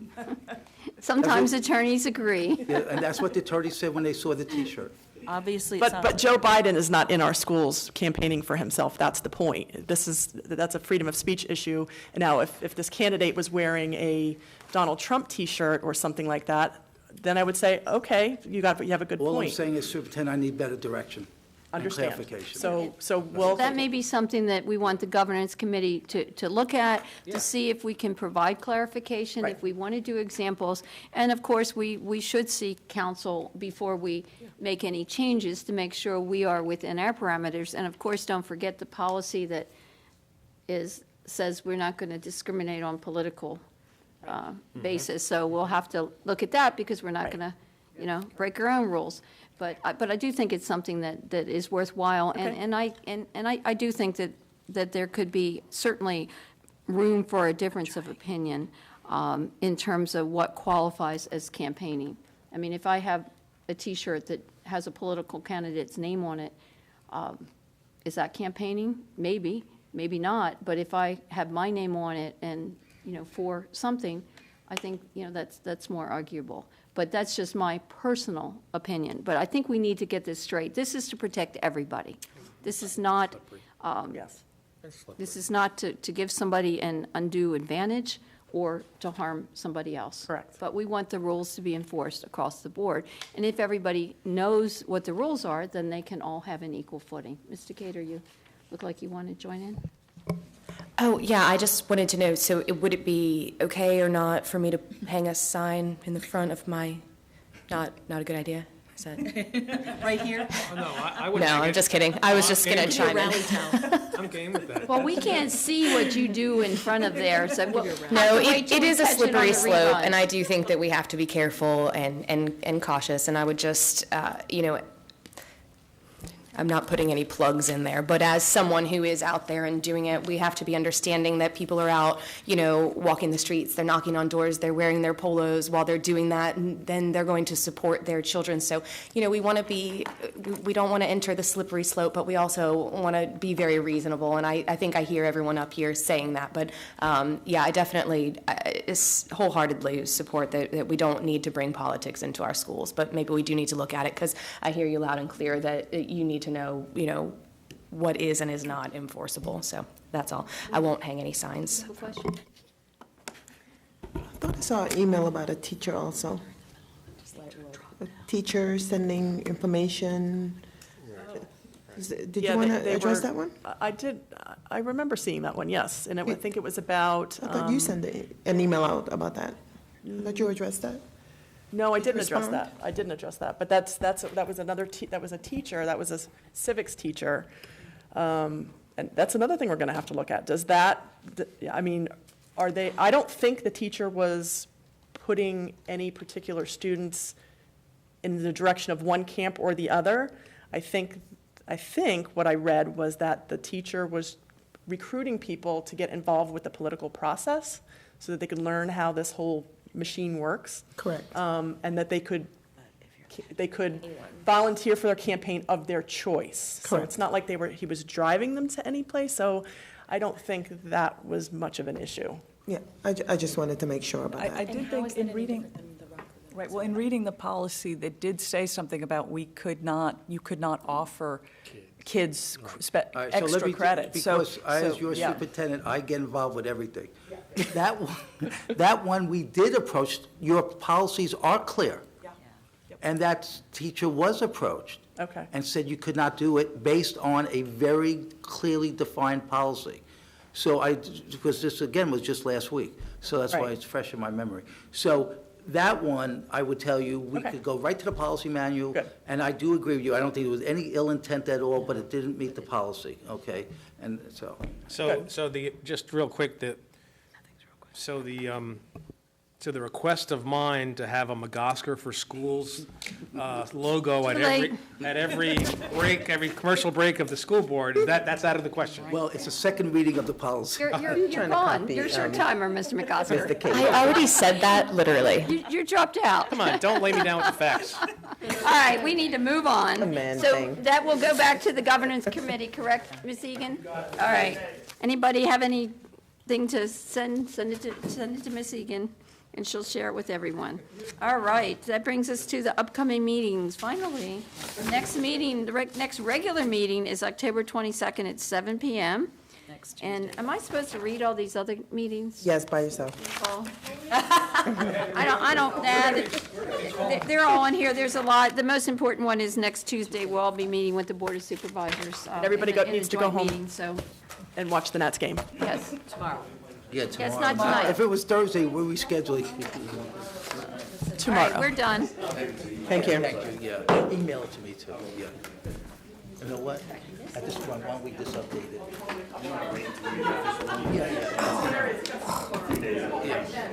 Sometimes attorneys agree. Yeah, and that's what the attorney said when they saw the T-shirt. Obviously, But Joe Biden is not in our schools campaigning for himself. That's the point. That's a freedom of speech issue. And now, if this candidate was wearing a Donald Trump T-shirt or something like that, then I would say, okay, you have a good point. All I'm saying is, Superintendent, I need better direction. Understand. And clarification. So we'll. That may be something that we want the governance committee to look at, to see if we can provide clarification, if we want to do examples. And of course, we should seek counsel before we make any changes to make sure we are within our parameters. And of course, don't forget the policy that says we're not going to discriminate on political basis. So we'll have to look at that because we're not going to, break our own rules. But I do think it's something that is worthwhile, and I do think that there could be certainly room for a difference of opinion in terms of what qualifies as campaigning. I mean, if I have a T-shirt that has a political candidate's name on it, is that campaigning? Maybe, maybe not. But if I have my name on it and for something, I think that's more arguable. But that's just my personal opinion. But I think we need to get this straight. This is to protect everybody. This is not, this is not to give somebody an undue advantage or to harm somebody else. Correct. But we want the rules to be enforced across the board. And if everybody knows what the rules are, then they can all have an equal footing. Ms. Decatur, you look like you want to join in? Oh, yeah, I just wanted to know, so would it be okay or not for me to hang a sign in the front of my, not a good idea? Is that? Right here? Oh, no, I wouldn't. No, I'm just kidding. I was just going to chime in. I'm game with that. Well, we can't see what you do in front of there, so No, it is a slippery slope, and I do think that we have to be careful and cautious, and I would just, I'm not putting any plugs in there, but as someone who is out there and doing it, we have to be understanding that people are out, walking the streets, they're knocking on doors, they're wearing their polos while they're doing that, and then they're going to support their children. So, we want to we don't want to enter the slippery slope, but we also want to be very reasonable, and I think I hear everyone up here saying that, but I definitely wholeheartedly support that we don't need to bring politics into our schools, but maybe we do need to look at it, because I hear you loud and clear that you need to know, what is and is not enforceable. So that's all. I won't hang any signs. I thought I saw an email about a teacher also. A teacher sending information. Did Yeah, you want they to address were- that one? I did, I remember seeing that one, yes, and I think it was about. I thought you sent an email out about that. I thought you addressed that. No, I Did you didn't address respond? that. I didn't address that, but that was another, that was a teacher, that was a civics teacher. And that's another thing we're going to have to look at. Does that, I mean, I don't think the teacher was putting any particular students in the direction of one camp or the other. I think what I read was that the teacher was recruiting people to get involved with the political process so that they could learn how this whole machine works. Correct. And that they could volunteer for their campaign of their choice. So Correct. it's not like he was driving them to any place, so I don't think that was much of an issue. Yeah, I just wanted to make sure about that. I did think in reading, right, well, in reading the policy, they did say something about you could not offer kids All right, so let extra me- credit. Because as your yeah. superintendent, I get involved with everything. That one we did approach, your policies are clear. And that teacher was approached. Okay. And said you could not do it based on a very clearly defined policy. So because this, again, was just last week, so that's why Right. it's fresh in my memory. So that one, I would tell you, we Okay. could go right to the policy manual. Good. And I do agree with you, I don't think there was any ill intent at all, but it didn't meet the policy, okay? And so, Just real quick, so the request of mine to have a McGosker for Schools logo at every break, every commercial break of the school board, that's out of the question. well, it's a second reading of the policy. You're gone. You're short timer, Mr. McOsker. I already said that, literally. You dropped out. Come on, don't lay me down with the facts. All right, we need to move on. A man So thing. that will go back to the governance committee, correct, Ms. Egan? All right. Anybody have anything to send it to Ms. Egan, and she'll share it with everyone. All right, that brings us to the upcoming meetings, finally. The next meeting, the next regular meeting is October 22nd at 7 PM. And am I supposed to read all these other meetings? Yes, by yourself. Paul? They're all in here, there's a lot. The most important one is next Tuesday, we'll all be meeting with the Board of Supervisors. Everybody in a needs to go joint home. meeting, So, And watch the Nats game. yes, tomorrow. Yeah, Yes, tomorrow. not tonight. If it was Thursday, we're rescheduling. All right, we're done. Thank you. Thank you, yeah. Email it to me too, yeah. You know what? I just want, why don't we just update it? Yeah, yeah. Yeah.